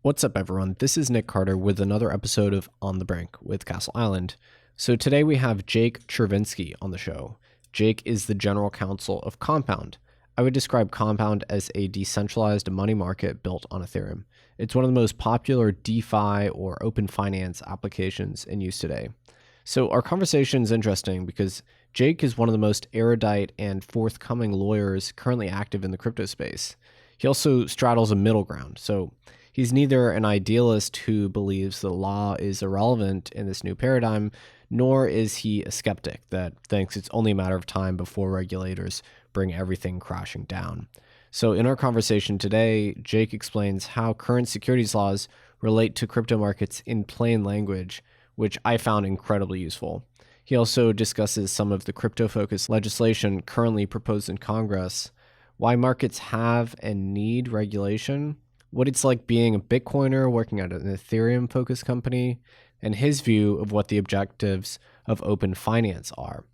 What's up, everyone? This is Nick Carter with another episode of On the Brink with Castle Island. So today we have Jake Chervinsky on the show. Jake is the general counsel of Compound. I would describe Compound as a decentralized money market built on Ethereum. It's one of the most popular DeFi or open finance applications in use today. So our conversation is interesting because Jake is one of the most erudite and forthcoming lawyers currently active in the crypto space. He also straddles a middle ground. So he's neither an idealist who believes the law is irrelevant in this new paradigm, nor is he a skeptic that thinks it's only a matter of time before regulators bring everything crashing down. So in our conversation today, Jake explains how current securities laws relate to crypto markets in plain language, which I found incredibly useful. He also discusses some of the crypto-focused legislation currently proposed in Congress, why markets have and need regulation, what it's like being a Bitcoiner working at an Ethereum-focused company, and his view of what the objectives of open finance are.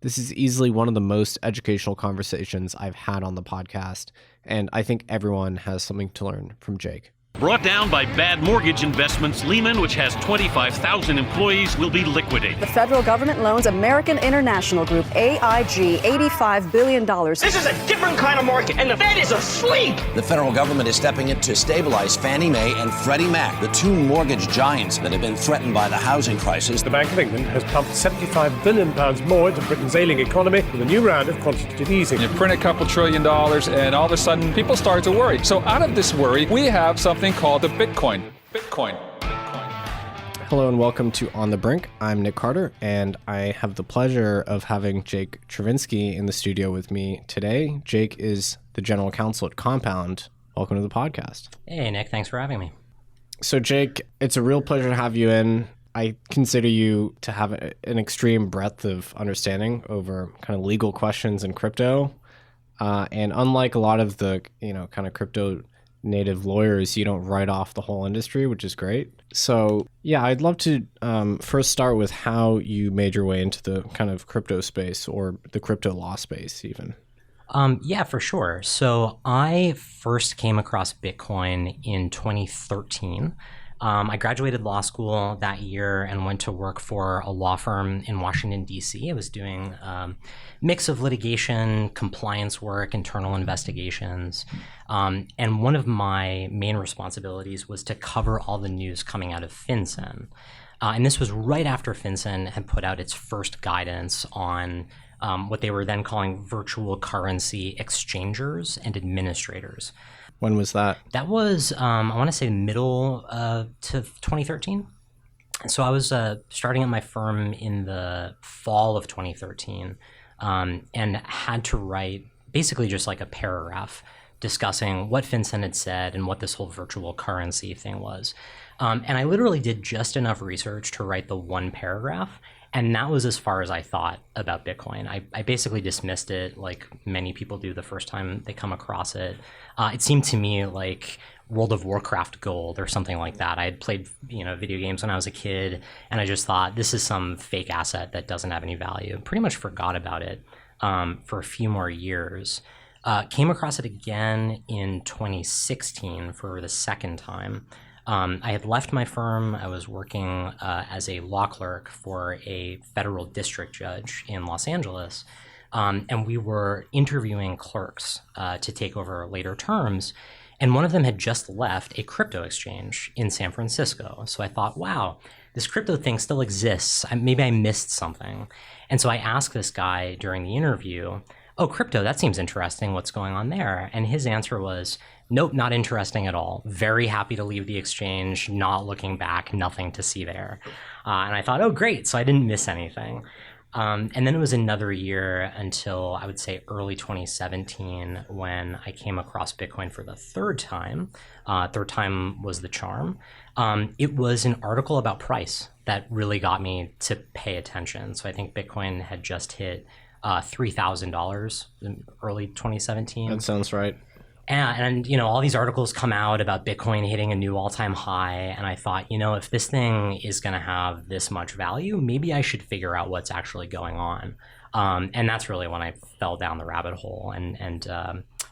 This is easily one of the most educational conversations I've had on the podcast, and I think everyone has something to learn from Jake. Brought down by bad mortgage investments, Lehman, which has 25,000 employees, will be liquidated. The federal government loans American International Group, AIG, $85 billion. This is a different kind of market, and the Fed is asleep. The federal government is stepping in to stabilize Fannie Mae and Freddie Mac, the two mortgage giants that have been threatened by the housing crisis. The Bank of England has pumped £75 billion more into Britain's ailing economy with a new round of quantitative easing. You print a couple $1 trillion, and all of a sudden, people start to worry. So out of this worry, we have something called the Bitcoin. Hello and welcome to On the Brink. I'm Nick Carter, and I have the pleasure of having Jake Chervinsky in the studio with me today. Jake is the general counsel at Compound. Welcome to the podcast. Hey, Nick. Thanks for having me. So, Jake, it's a real pleasure to have you in. I consider you to have an extreme breadth of understanding over kind of legal questions in crypto. And unlike a lot of the, kind of crypto native lawyers, you don't write off the whole industry, which is great. So yeah, I'd love to first start with how you made your way into the kind of crypto space or the crypto law space even. Yeah, for sure. So I first came across Bitcoin in 2013. I graduated law school that year and went to work for a law firm in Washington, D.C. I was doing a mix of litigation, compliance work, internal investigations. And one of my main responsibilities was to cover all the news coming out of FinCEN. And this was right after FinCEN had put out its first guidance on what they were then calling virtual currency exchangers and administrators. When was that? That was, I want to say, middle to 2013. So I was starting at my firm in the fall of 2013 and had to write basically just like a paragraph discussing what FinCEN had said and what this whole virtual currency thing was. And I literally did just enough research to write the one paragraph. And that was as far as I thought about Bitcoin. I basically dismissed it like many people do the first time they come across it. It seemed to me like World of Warcraft gold or something like that. I had played video games when I was a kid, and I just thought this is some fake asset that doesn't have any value. Pretty much forgot about it for a few more years. Came across it again in 2016 for the second time. I had left my firm. I was working as a law clerk for a federal district judge in Los Angeles, and we were interviewing clerks to take over later terms, and one of them had just left a crypto exchange in San Francisco. So I thought, wow, this crypto thing still exists. Maybe I missed something. And so I asked this guy during the interview, oh, crypto, that seems interesting. What's going on there? And his answer was, nope, not interesting at all. Very happy to leave the exchange, not looking back, nothing to see there. And I thought, oh, great. So I didn't miss anything. And then it was another year until I would say early 2017 when I came across Bitcoin for the third time. Third time was the charm. It was an article about price that really got me to pay attention. So I think Bitcoin had just hit $3,000 in early 2017. That sounds right. And all these articles come out about Bitcoin hitting a new all-time high. And I thought, if this thing is going to have this much value, maybe I should figure out what's actually going on. And that's really when I fell down the rabbit hole and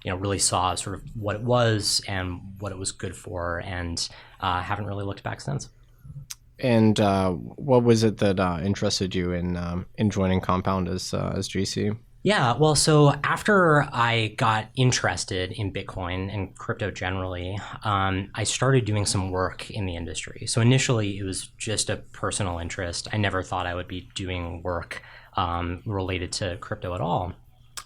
really saw sort of what it was and what it was good for, and haven't really looked back since. And what was it that interested you in joining Compound as GC? Yeah, well, so after I got interested in Bitcoin and crypto generally, I started doing some work in the industry. So initially, it was just a personal interest. I never thought I would be doing work related to crypto at all.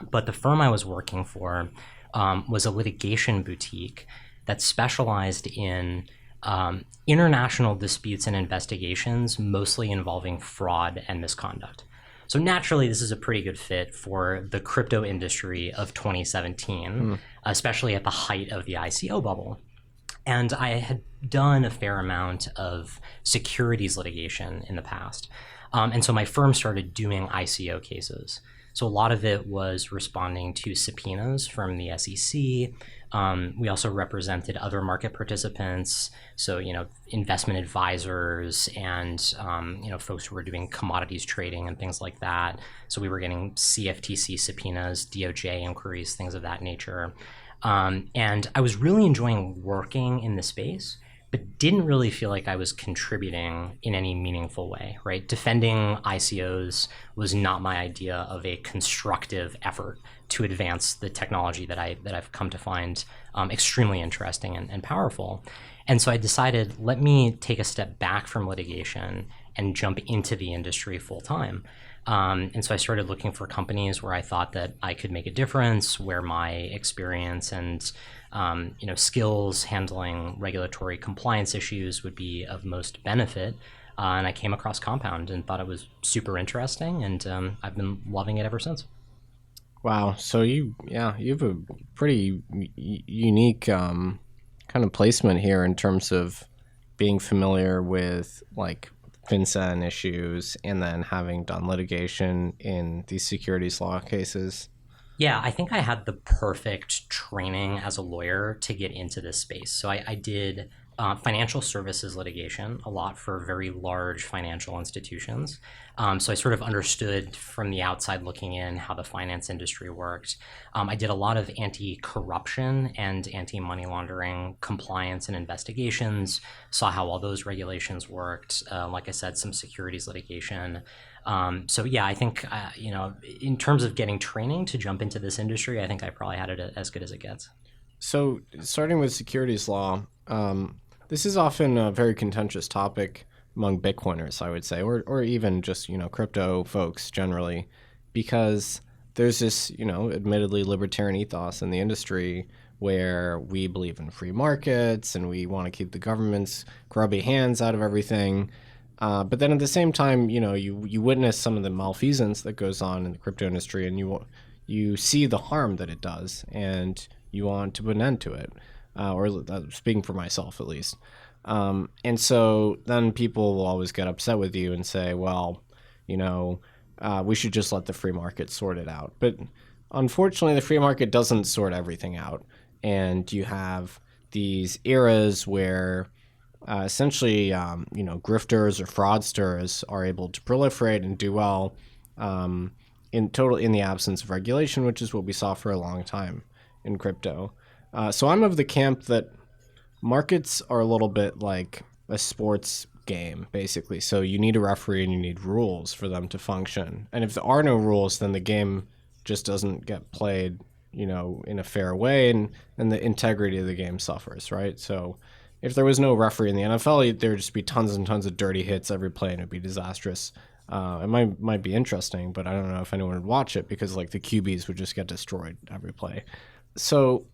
But the firm I was working for was a litigation boutique that specialized in international disputes and investigations, mostly involving fraud and misconduct. So naturally, this is a pretty good fit for the crypto industry of 2017, especially at the height of the ICO bubble. And I had done a fair amount of securities litigation in the past. And so my firm started doing ICO cases. So a lot of it was responding to subpoenas from the SEC. We also represented other market participants, so investment advisors and folks who were doing commodities trading and things like that. So we were getting CFTC subpoenas, DOJ inquiries, things of that nature. And I was really enjoying working in the space, but didn't really feel like I was contributing in any meaningful way, right? Defending ICOs was not my idea of a constructive effort to advance the technology that I've come to find extremely interesting and powerful. And so I decided, let me take a step back from litigation and jump into the industry full time. And so I started looking for companies where I thought that I could make a difference, where my experience and skills handling regulatory compliance issues would be of most benefit. And I came across Compound and thought it was super interesting, and I've been loving it ever since. Wow. So you have a pretty unique kind of placement here in terms of being familiar with like FinCEN issues and then having done litigation in these securities law cases. Yeah, I think I had the perfect training as a lawyer to get into this space. So I did financial services litigation a lot for very large financial institutions. So I sort of understood from the outside looking in how the finance industry worked. I did a lot of anti-corruption and anti-money laundering compliance and investigations, saw how all those regulations worked. Like I said, some securities litigation. So yeah, I think, in terms of getting training to jump into this industry, I think I probably had it as good as it gets. So starting with securities law, this is often a very contentious topic among Bitcoiners, I would say, or even just, crypto folks generally, because there's this, admittedly libertarian ethos in the industry where we believe in free markets and we want to keep the government's grubby hands out of everything. But then at the same time, you witness some of the malfeasance that goes on in the crypto industry, and you see the harm that it does, and you want to put an end to it, or speaking for myself at least. And so then people will always get upset with you and say, well, we should just let the free market sort it out. But unfortunately, the free market doesn't sort everything out, and you have these eras where essentially, grifters or fraudsters are able to proliferate and do well in the absence of regulation, which is what we saw for a long time in crypto. So I'm of the camp that markets are a little bit like a sports game, basically. So you need a referee and you need rules for them to function. And if there are no rules, then the game just doesn't get played, in a fair way, and the integrity of the game suffers, right? So if there was no referee in the NFL, there would just be tons and tons of dirty hits every play, and it'd be disastrous. It might be interesting, but I don't know if anyone would watch it because the QBs would just get destroyed every play. So,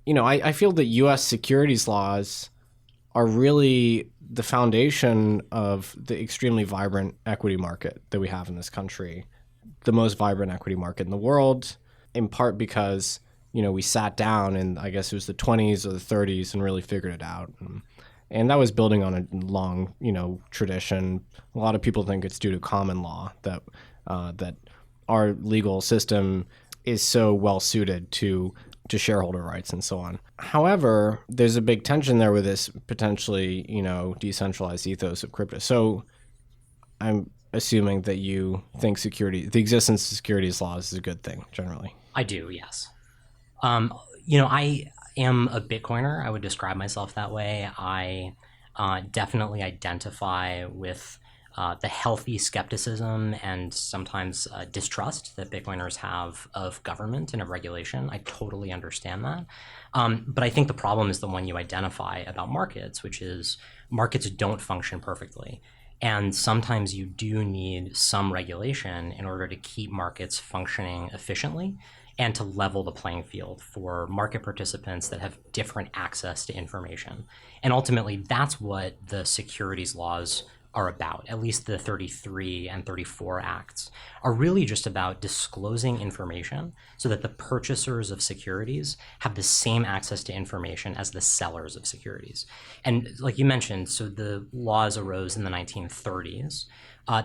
I feel that U.S. securities laws are really the foundation of the extremely vibrant equity market that we have in this country, the most vibrant equity market in the world, in part because we sat down in, I guess it was the 20s or the 30s, and really figured it out. And that was building on a long, tradition. A lot of people think it's due to common law that our legal system is so well suited to shareholder rights and so on. However, there's a big tension there with this potentially, decentralized ethos of crypto. So I'm assuming that you think the existence of securities laws is a good thing generally. I do, yes. I am a Bitcoiner. I would describe myself that way. I definitely identify with the healthy skepticism and sometimes distrust that Bitcoiners have of government and of regulation. I totally understand that. But I think the problem is the one you identify about markets, which is markets don't function perfectly. And sometimes you do need some regulation in order to keep markets functioning efficiently and to level the playing field for market participants that have different access to information. And ultimately, that's what the securities laws are about. At least the 33 and 34 acts are really just about disclosing information so that the purchasers of securities have the same access to information as the sellers of securities. And like you mentioned, so the laws arose in the 1930s.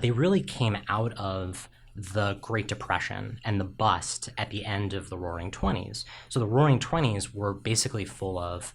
They really came out of the Great Depression and the bust at the end of the Roaring 20s. So the Roaring 20s were basically full of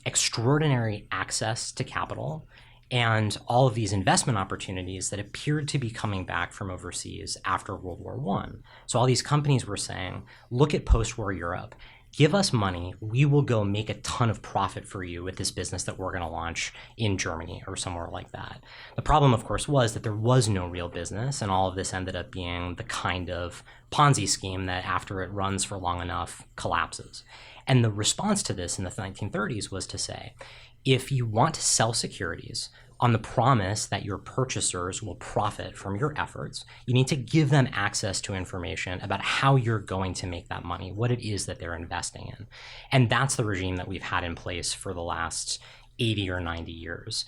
extraordinary access to capital and all of these investment opportunities that appeared to be coming back from overseas after World War I. So all these companies were saying, look at post-war Europe. Give us money. We will go make a ton of profit for you with this business that we're going to launch in Germany or somewhere like that. The problem, of course, was that there was no real business, and all of this ended up being the kind of Ponzi scheme that after it runs for long enough collapses. And the response to this in the 1930s was to say, if you want to sell securities on the promise that your purchasers will profit from your efforts, you need to give them access to information about how you're going to make that money, what it is that they're investing in. And that's the regime that we've had in place for the last 80 or 90 years.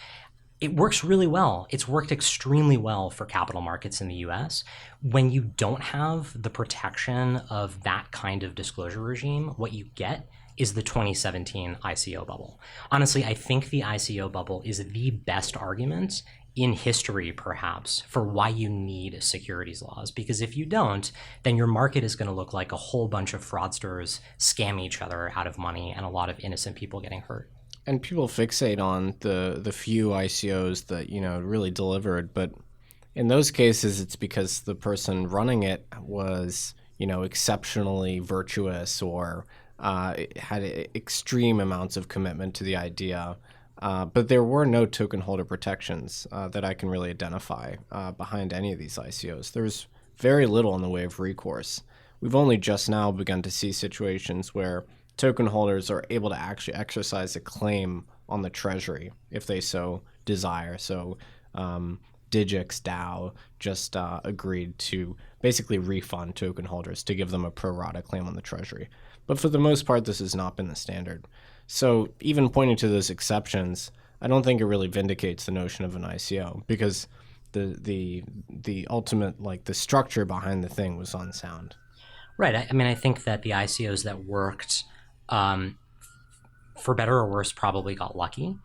It works really well. It's worked extremely well for capital markets in the US. When you don't have the protection of that kind of disclosure regime, what you get is the 2017 ICO bubble. Honestly, I think the ICO bubble is the best argument in history, perhaps, for why you need securities laws. Because if you don't, then your market is going to look like a whole bunch of fraudsters scam each other out of money and a lot of innocent people getting hurt. And people fixate on the few ICOs that, really delivered. But in those cases, it's because the person running it was, exceptionally virtuous or had extreme amounts of commitment to the idea. But there were no token holder protections that I can really identify behind any of these ICOs. There's very little in the way of recourse. We've only just now begun to see situations where token holders are able to actually exercise a claim on the treasury if they so desire. So Digix DAO just agreed to basically refund token holders to give them a pro rata claim on the treasury. But for the most part, this has not been the standard. So even pointing to those exceptions, I don't think it really vindicates the notion of an ICO because the ultimate, the structure behind the thing was unsound. Right. I think that the ICOs that worked, for better or worse, probably got lucky.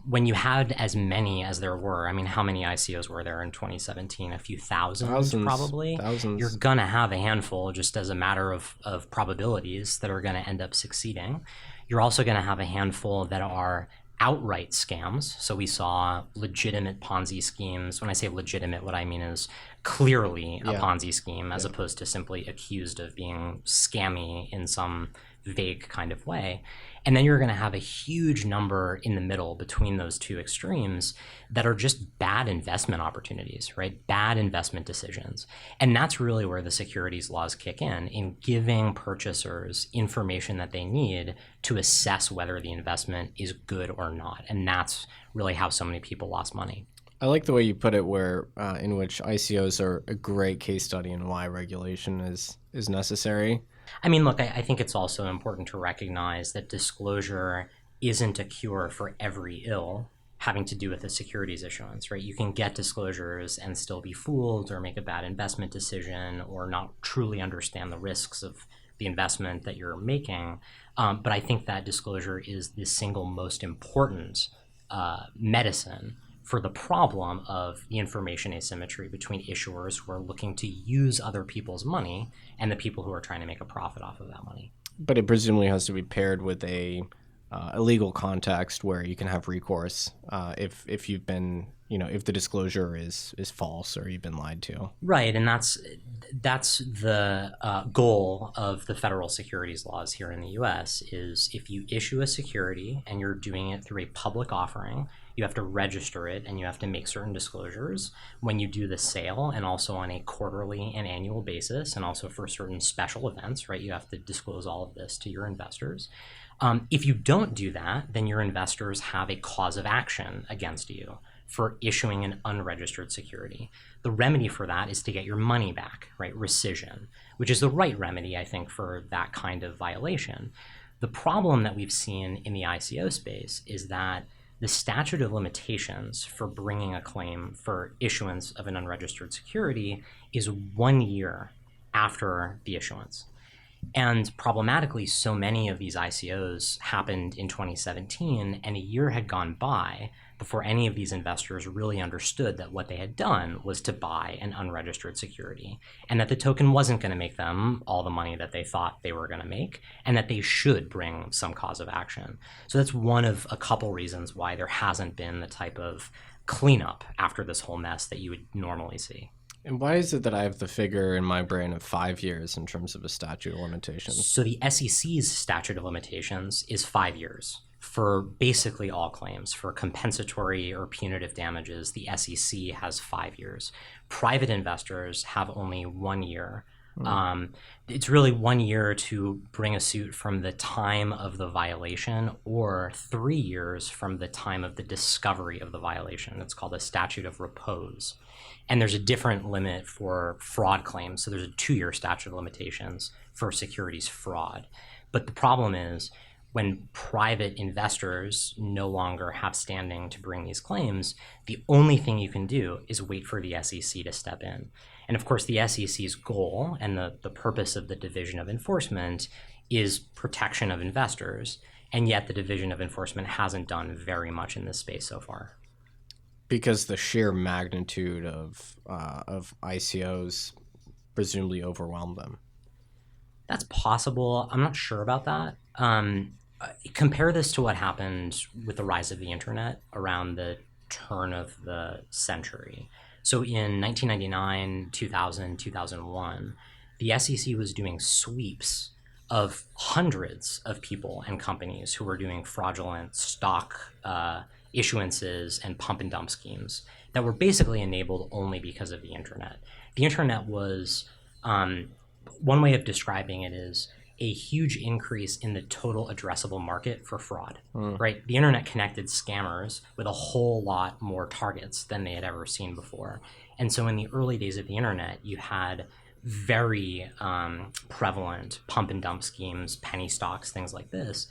When you had as many as there were, how many ICOs were there in 2017? A few thousand, probably. Thousands. You're going to have a handful just as a matter of probabilities that are going to end up succeeding. You're also going to have a handful that are outright scams. So we saw legitimate Ponzi schemes. When I say legitimate, what I mean is clearly a Ponzi scheme as opposed to simply accused of being scammy in some vague kind of way. And then you're going to have a huge number in the middle between those two extremes that are just bad investment opportunities, right? Bad investment decisions. And that's really where the securities laws kick in giving purchasers information that they need to assess whether the investment is good or not. And that's really how so many people lost money. I like the way you put it where in which ICOs are a great case study in why regulation is necessary. Look, I think it's also important to recognize that disclosure isn't a cure for every ill having to do with a securities issuance, right? You can get disclosures and still be fooled or make a bad investment decision or not truly understand the risks of the investment that you're making. But I think that disclosure is the single most important medicine for the problem of the information asymmetry between issuers who are looking to use other people's money and the people who are trying to make a profit off of that money. But it presumably has to be paired with a a legal context where you can have recourse if you've been, if the disclosure is false or you've been lied to. Right, and that's the goal of the federal securities laws here in the U.S. is if you issue a security and you're doing it through a public offering, you have to register it and you have to make certain disclosures when you do the sale, and also on a quarterly and annual basis, and also for certain special events, right? You have to disclose all of this to your investors. If you don't do that, then your investors have a cause of action against you for issuing an unregistered security. The remedy for that is to get your money back, right? Rescission, which is the right remedy, I think, for that kind of violation. The problem that we've seen in the ICO space is that the statute of limitations for bringing a claim for issuance of an unregistered security is 1 year after the issuance. And problematically, so many of these ICOs happened in 2017, and a year had gone by before any of these investors really understood that what they had done was to buy an unregistered security, and that the token wasn't going to make them all the money that they thought they were going to make, and that they should bring some cause of action. So that's one of a couple reasons why there hasn't been the type of cleanup after this whole mess that you would normally see. And why is it that I have the figure in my brain of 5 years in terms of a statute of limitations? So the SEC's statute of limitations is 5 years for basically all claims. For compensatory or punitive damages, the SEC has 5 years. Private investors have only 1 year. It's really 1 year to bring a suit from the time of the violation, or 3 years from the time of the discovery of the violation. It's called a statute of repose. And there's a different limit for fraud claims. So there's a 2-year statute of limitations for securities fraud. But the problem is, when private investors no longer have standing to bring these claims, the only thing you can do is wait for the SEC to step in. And of course, the SEC's goal and the purpose of the Division of Enforcement is protection of investors. And yet the Division of Enforcement hasn't done very much in this space so far. Because the sheer magnitude of ICOs presumably overwhelmed them. That's possible. I'm not sure about that. Compare this to what happened with the rise of the internet around the turn of the century. So in 1999, 2000, 2001, the SEC was doing sweeps of hundreds of people and companies who were doing fraudulent stock issuances and pump and dump schemes that were basically enabled only because of the internet. The internet was, one way of describing it is a huge increase in the total addressable market for fraud, right? The internet connected scammers with a whole lot more targets than they had ever seen before. And so in the early days of the internet, you had very prevalent pump and dump schemes, penny stocks, things like this.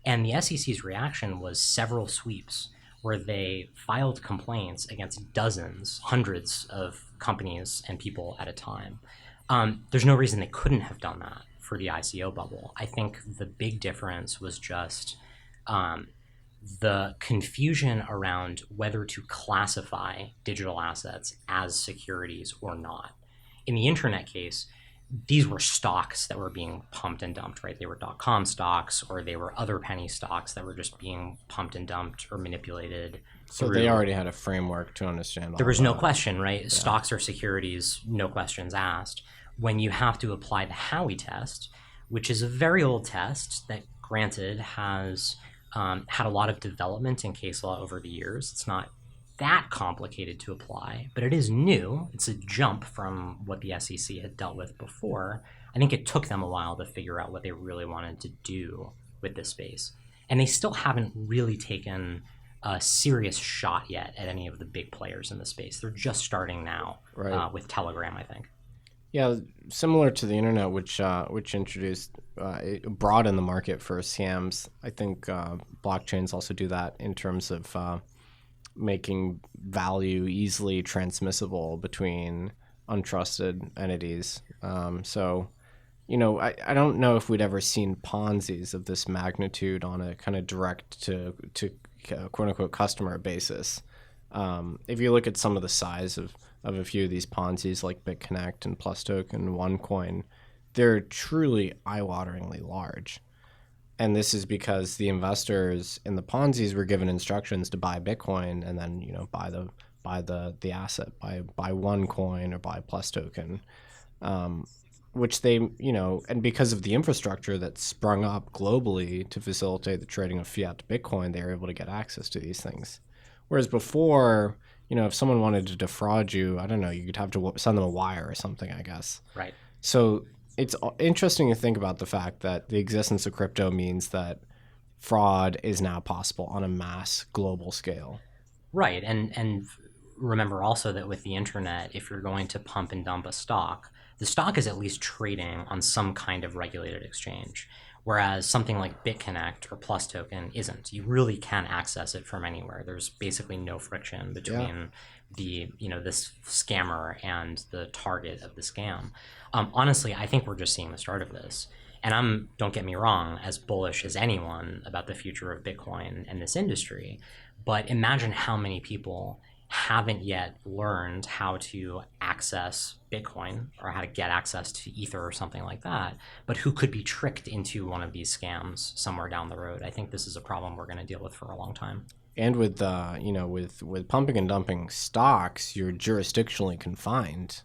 And the SEC's reaction was several sweeps where they filed complaints against dozens, hundreds of companies and people at a time. There's no reason they couldn't have done that for the ICO bubble. I think the big difference was just the confusion around whether to classify digital assets as securities or not. In the internet case, these were stocks that were being pumped and dumped, right? They were .com stocks, or they were other penny stocks that were just being pumped and dumped or manipulated. So they already had a framework to understand. There was no question, right? Yeah. Stocks are securities, no questions asked. When you have to apply the Howey test, which is a very old test that, granted, has had a lot of development in case law over the years. It's not that complicated to apply, but it is new. It's a jump from what the SEC had dealt with before. I think it took them a while to figure out what they really wanted to do with this space. And they still haven't really taken a serious shot yet at any of the big players in the space. They're just starting now, right, with Telegram, I think. Yeah, similar to the internet, which introduced, broadened the market for scams. I think blockchains also do that in terms of making value easily transmissible between untrusted entities. So, I don't know if we'd ever seen Ponzi's of this magnitude on a kind of direct to quote unquote customer basis. If you look at some of the size of a few of these Ponzi's like BitConnect and Plus Token and OneCoin, they're truly eye-wateringly large. And this is because the investors in the Ponzi's were given instructions to buy Bitcoin and then, buy the asset, buy one coin or buy a plus token, which they, and because of the infrastructure that sprung up globally to facilitate the trading of fiat to Bitcoin, they were able to get access to these things. Whereas before, if someone wanted to defraud you, I don't know, you'd have to send them a wire or something, I guess. Right. So it's interesting to think about the fact that the existence of crypto means that fraud is now possible on a mass global scale. Right. And remember also that with the internet, if you're going to pump and dump a stock, the stock is at least trading on some kind of regulated exchange. Whereas something like BitConnect or Plus Token isn't. You really can access it from anywhere. There's basically no friction between this scammer and the target of the scam. Honestly, I think we're just seeing the start of this. And don't get me wrong, as bullish as anyone about the future of Bitcoin and this industry. But imagine how many people haven't yet learned how to access Bitcoin or how to get access to Ether or something like that, but who could be tricked into one of these scams somewhere down the road. I think this is a problem we're going to deal with for a long time. And with with pumping and dumping stocks, you're jurisdictionally confined.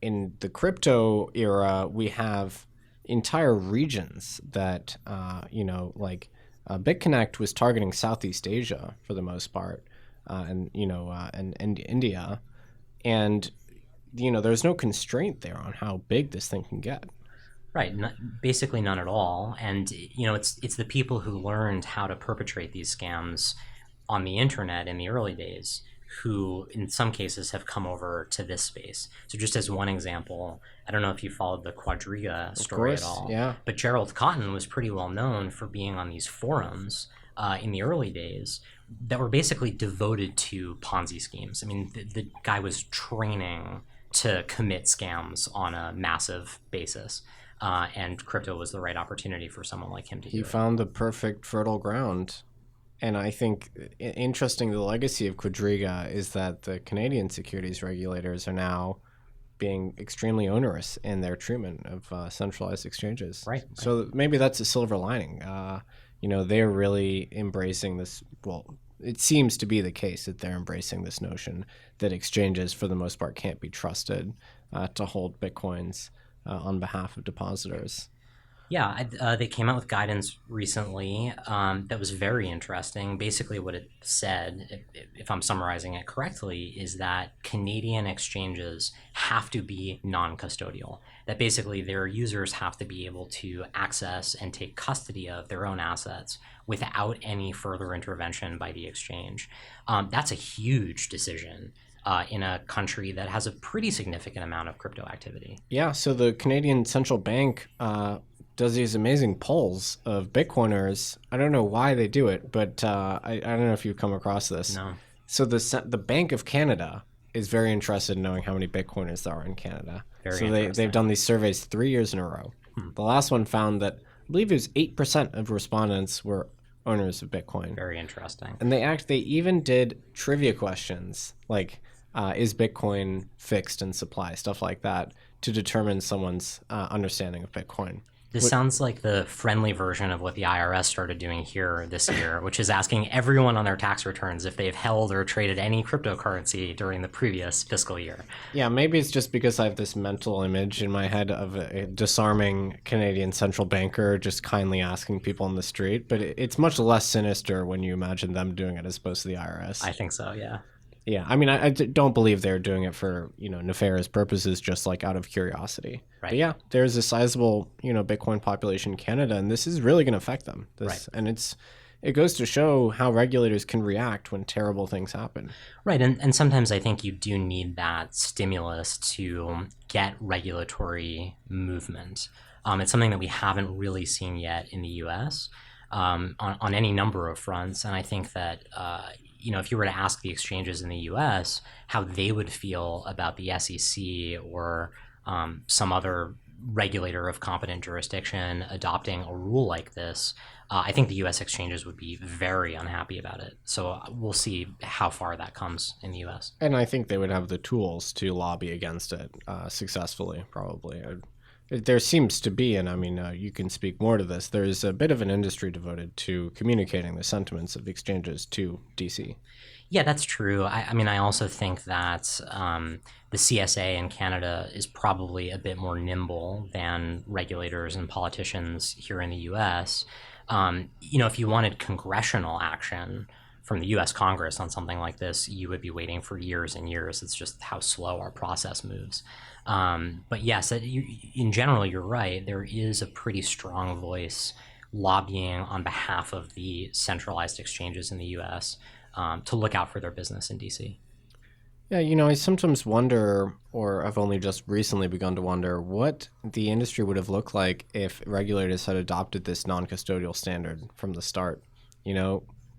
In the crypto era, we have entire regions that BitConnect was targeting Southeast Asia for the most part. And India, and there's no constraint there on how big this thing can get. Right, basically none at all. And it's the people who learned how to perpetrate these scams on the internet in the early days who, in some cases, have come over to this space. So just as one example, I don't know if you followed the Quadriga story at all. Yeah. But Gerald Cotton was pretty well known for being on these forums in the early days that were basically devoted to Ponzi schemes. I mean, the guy was training to commit scams on a massive basis, and crypto was the right opportunity for someone like him to do it. He found the perfect fertile ground. And I think interesting, the legacy of Quadriga is that the Canadian securities regulators are now being extremely onerous in their treatment of centralized exchanges. Right. So maybe that's a silver lining. They're really embracing this. Well, it seems to be the case that they're embracing this notion that exchanges, for the most part, can't be trusted to hold Bitcoins on behalf of depositors. Yeah, they came out with guidance recently that was very interesting. Basically what it said, if I'm summarizing it correctly, is that Canadian exchanges have to be non-custodial. That basically their users have to be able to access and take custody of their own assets without any further intervention by the exchange. That's a huge decision in a country that has a pretty significant amount of crypto activity. Yeah, so the Canadian Central Bank does these amazing polls of Bitcoiners. I don't know why they do it, but I don't know if you've come across this. No. So the Bank of Canada is very interested in knowing how many Bitcoiners there are in Canada. They've done these surveys 3 years in a row. The last one found that, I believe it was 8% of respondents were owners of Bitcoin. Very interesting. And they even did trivia questions like, is Bitcoin fixed in supply, stuff like that, to determine someone's understanding of Bitcoin. This sounds like the friendly version of what the IRS started doing here this year, which is asking everyone on their tax returns if they've held or traded any cryptocurrency during the previous fiscal year. Yeah, maybe it's just because I have this mental image in my head of a disarming Canadian central banker just kindly asking people on the street, but it's much less sinister when you imagine them doing it as opposed to the IRS. I think so, yeah. Yeah, I mean, I don't believe they're doing it for, nefarious purposes, just like out of curiosity. Right. But yeah, there's a sizable, Bitcoin population in Canada, and this is really going to affect them. Right. And it goes to show how regulators can react when terrible things happen. Right, and sometimes I think you do need that stimulus to get regulatory movement. It's something that we haven't really seen yet in the U.S. On any number of fronts, and I think that if you were to ask the exchanges in the U.S. how they would feel about the SEC or some other regulator of competent jurisdiction adopting a rule like this, I think the U.S. exchanges would be very unhappy about it. So we'll see how far that comes in the U.S. And I think they would have the tools to lobby against it successfully, probably. There seems to be, and I mean, you can speak more to this, there's a bit of an industry devoted to communicating the sentiments of exchanges to DC. Yeah, that's true. I mean, I also think that the CSA in Canada is probably a bit more nimble than regulators and politicians here in the US. If you wanted congressional action from the US Congress on something like this, you would be waiting for years and years. It's just how slow our process moves. But yes, in general, you're right. There is a pretty strong voice lobbying on behalf of the centralized exchanges in the US to look out for their business in DC. Yeah, I sometimes wonder, or I've only just recently begun to wonder, what the industry would have looked like if regulators had adopted this non-custodial standard from the start.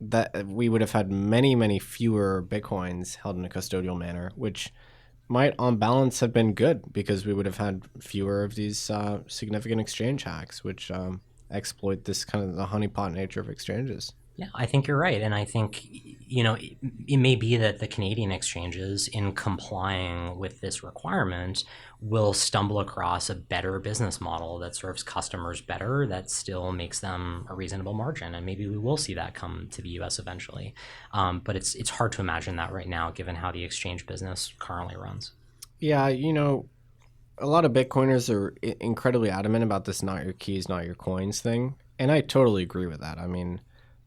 That we would have had many, many fewer Bitcoins held in a custodial manner, which might on balance have been good because we would have had fewer of these significant exchange hacks, which exploit this kind of the honeypot nature of exchanges. Yeah, I think you're right. And I think, it may be that the Canadian exchanges, in complying with this requirement, will stumble across a better business model that serves customers better, that still makes them a reasonable margin. And maybe we will see that come to the US eventually. But it's hard to imagine that right now, given how the exchange business currently runs. Yeah, a lot of Bitcoiners are incredibly adamant about this not your keys, not your coins thing. And I totally agree with that. I mean,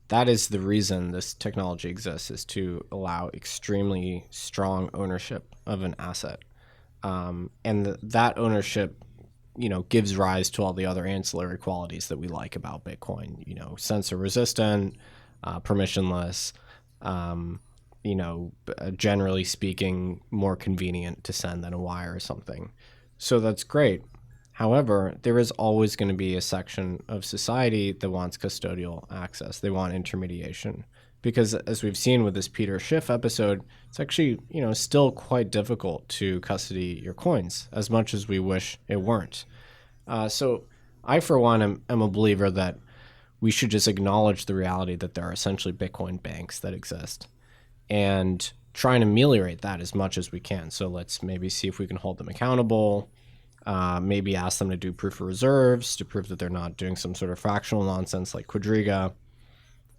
that is the reason this technology exists, is to allow extremely strong ownership of an asset. And that ownership, gives rise to all the other ancillary qualities that we like about Bitcoin, sensor resistant, permissionless, generally speaking, more convenient to send than a wire or something. So that's great. However, there is always going to be a section of society that wants custodial access. They want intermediation. Because as we've seen with this Peter Schiff episode, it's actually, still quite difficult to custody your coins, as much as we wish it weren't. So I, for one, am a believer that we should just acknowledge the reality that there are essentially Bitcoin banks that exist and try and ameliorate that as much as we can. So let's maybe see if we can hold them accountable. Maybe ask them to do proof of reserves to prove that they're not doing some sort of fractional nonsense like Quadriga.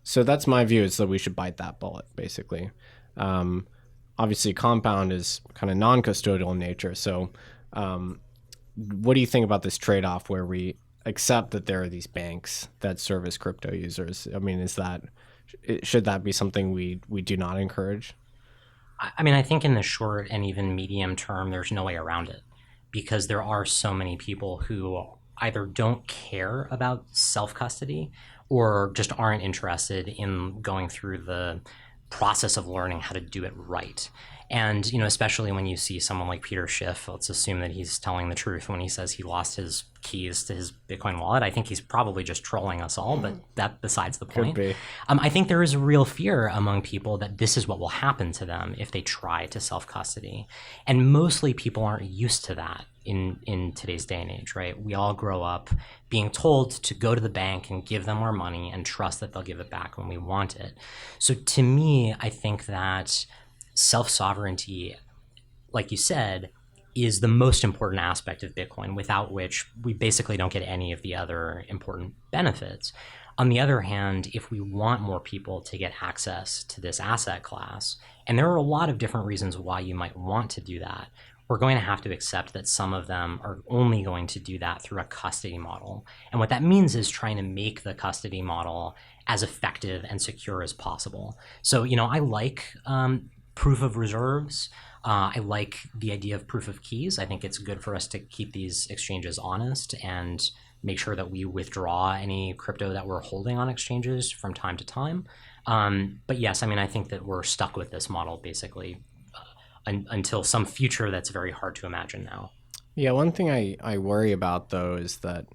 So that's my view, is that we should bite that bullet, basically. Obviously, Compound is kind of non-custodial in nature. So what do you think about this trade-off where we accept that there are these banks that service crypto users? I mean, should that be something we do not encourage? I mean, I think in the short and even medium term, there's no way around it, because there are so many people who either don't care about self-custody or just aren't interested in going through the process of learning how to do it right. And, especially when you see someone like Peter Schiff, let's assume that he's telling the truth when he says he lost his keys to his Bitcoin wallet. I think he's probably just trolling us all, but that besides the point. Could be. I think there is a real fear among people that this is what will happen to them if they try to self-custody. And mostly people aren't used to that in today's day and age, right? We all grow up being told to go to the bank and give them our money and trust that they'll give it back when we want it. So to me, I think that self-sovereignty, like you said, is the most important aspect of Bitcoin, without which we basically don't get any of the other important benefits. On the other hand, if we want more people to get access to this asset class, and there are a lot of different reasons why you might want to do that, we're going to have to accept that some of them are only going to do that through a custody model. And what that means is trying to make the custody model as effective and secure as possible. So, I like proof of reserves. I like the idea of proof of keys. I think it's good for us to keep these exchanges honest and make sure that we withdraw any crypto that we're holding on exchanges from time to time. But yes, I think that we're stuck with this model basically until some future that's very hard to imagine now. Yeah, one thing I worry about, though, is that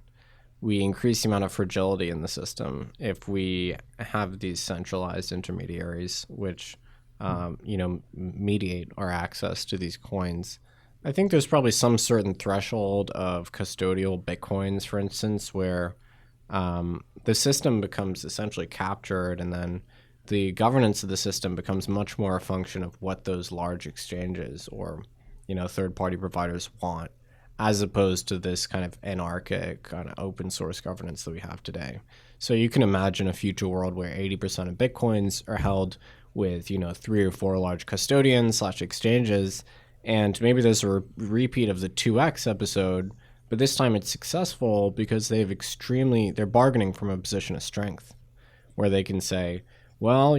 we increase the amount of fragility in the system if we have these centralized intermediaries, which mediate our access to these coins. I think there's probably some certain threshold of custodial Bitcoins, for instance, where the system becomes essentially captured, and then the governance of the system becomes much more a function of what those large exchanges or third-party providers want, as opposed to this kind of anarchic, kind of open source governance that we have today. So you can imagine a future world where 80% of Bitcoins are held with, 3 or 4 large custodians / exchanges. And maybe there's a repeat of the 2x episode, but this time it's successful because they're bargaining from a position of strength where they can say, well,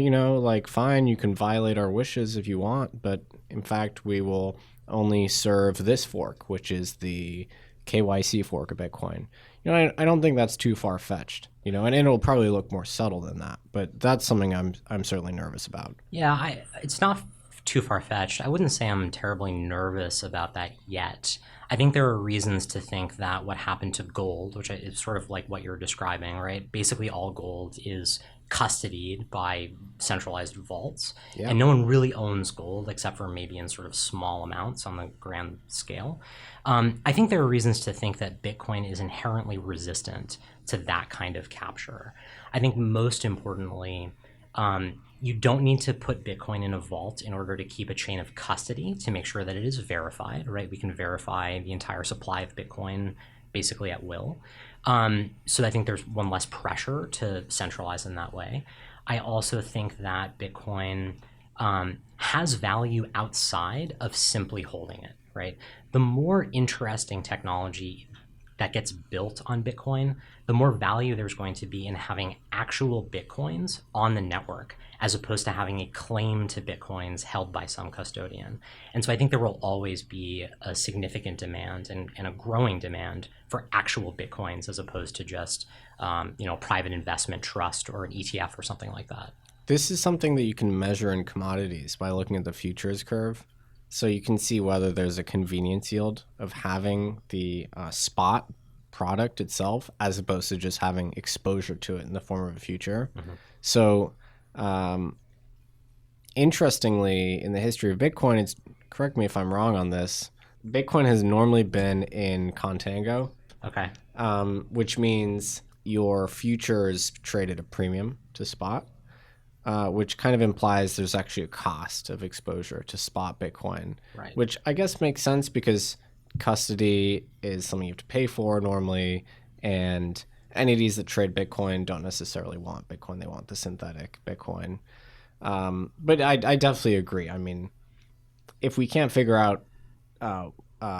fine, you can violate our wishes if you want, but in fact, we will only serve this fork, which is the KYC fork of Bitcoin. I don't think that's too far-fetched, and it'll probably look more subtle than that, but that's something I'm certainly nervous about. Yeah, it's not too far-fetched. I wouldn't say I'm terribly nervous about that yet. I think there are reasons to think that what happened to gold, which is sort of like what you're describing, right? Basically, all gold is custodied by centralized vaults, and no one really owns gold except for maybe in sort of small amounts on the grand scale. I think there are reasons to think that Bitcoin is inherently resistant to that kind of capture. I think most importantly, you don't need to put Bitcoin in a vault in order to keep a chain of custody to make sure that it is verified, right? We can verify the entire supply of Bitcoin basically at will. So I think there's one less pressure to centralize in that way. I also think that Bitcoin has value outside of simply holding it, right? The more interesting technology that gets built on Bitcoin, the more value there's going to be in having actual Bitcoins on the network, as opposed to having a claim to Bitcoins held by some custodian. And so I think there will always be a significant demand and a growing demand for actual Bitcoins, as opposed to just private investment trust or an ETF or something like that. This is something that you can measure in commodities by looking at the futures curve. So you can see whether there's a convenience yield of having the spot product itself, as opposed to just having exposure to it in the form of a future. Mm-hmm. So interestingly, in the history of Bitcoin, correct me if I'm wrong on this, Bitcoin has normally been in contango. Okay. Which means your futures trade at a premium to spot. Which kind of implies there's actually a cost of exposure to spot Bitcoin, right? Which I guess makes sense because custody is something you have to pay for normally, and entities that trade Bitcoin don't necessarily want Bitcoin. They want the synthetic Bitcoin. But I definitely agree. I mean, if we can't figure out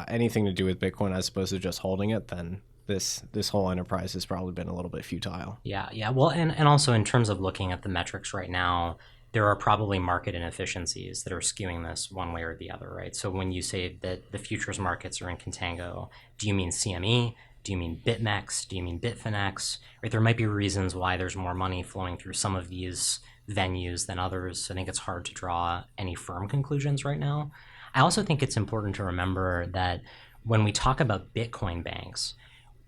anything to do with Bitcoin as opposed to just holding it, then this whole enterprise has probably been a little bit futile. Yeah. Well, and also in terms of looking at the metrics right now, there are probably market inefficiencies that are skewing this one way or the other, right? So when you say that the futures markets are in contango, do you mean CME? Do you mean BitMEX? Do you mean Bitfinex? Right? There might be reasons why there's more money flowing through some of these venues than others. I think it's hard to draw any firm conclusions right now. I also think it's important to remember that when we talk about Bitcoin banks,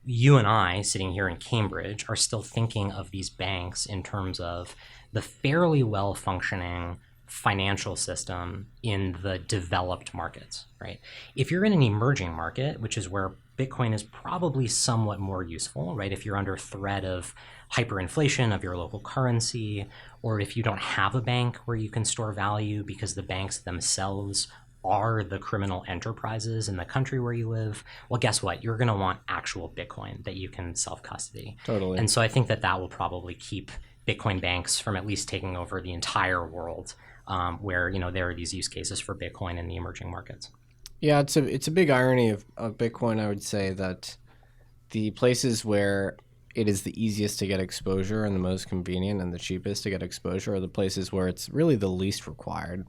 you and I, sitting here in Cambridge, are still thinking of these banks in terms of the fairly well-functioning financial system in the developed markets, right? If you're in an emerging market, which is where Bitcoin is probably somewhat more useful, right? If you're under threat of hyperinflation of your local currency, or if you don't have a bank where you can store value because the banks themselves are the criminal enterprises in the country where you live, well, guess what? You're going to want actual Bitcoin that you can self-custody. Totally. And so I think that will probably keep Bitcoin banks from at least taking over the entire world, where there are these use cases for Bitcoin in the emerging markets. Yeah, it's a big irony of Bitcoin, I would say, that the places where it is the easiest to get exposure and the most convenient and the cheapest to get exposure are the places where it's really the least required.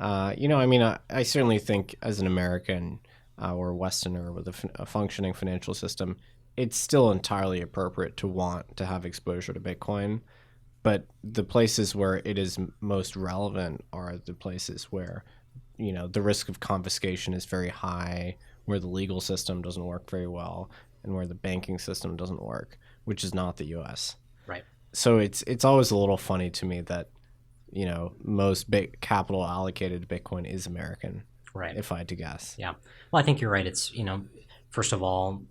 I certainly think as an American or a Westerner with a functioning financial system, it's still entirely appropriate to want to have exposure to Bitcoin. But the places where it is most relevant are the places where, the risk of confiscation is very high, where the legal system doesn't work very well, and where the banking system doesn't work, which is not the U.S. Right. So it's always a little funny to me that most big capital allocated to Bitcoin is American, right? If I had to guess. Yeah. Well, I think you're right. It's, first of all,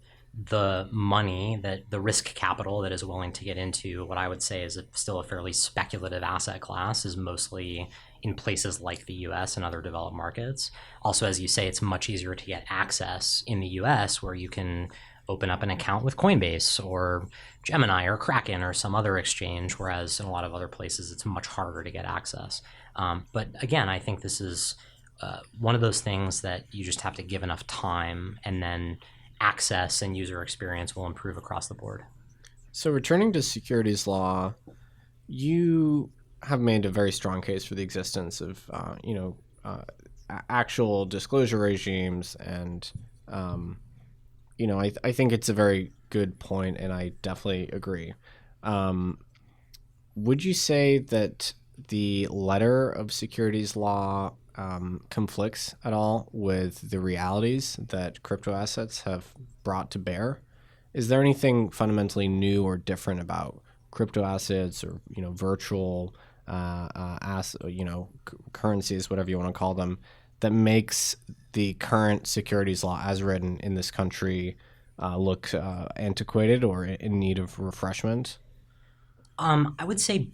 the money the risk capital that is willing to get into what I would say is still a fairly speculative asset class is mostly in places like the US and other developed markets. Also, as you say, it's much easier to get access in the US, where you can open up an account with Coinbase or Gemini or Kraken or some other exchange, whereas in a lot of other places it's much harder to get access. But again, I think this is one of those things that you just have to give enough time, and then access and user experience will improve across the board. So returning to securities law, you have made a very strong case for the existence of, actual disclosure regimes, and I think it's a very good point, and I definitely agree. Would you say that the letter of securities law conflicts at all with the realities that crypto assets have brought to bear? Is there anything fundamentally new or different about crypto assets, or virtual currencies, whatever you want to call them, that makes the current securities law as written in this country look antiquated or in need of refreshment? I would say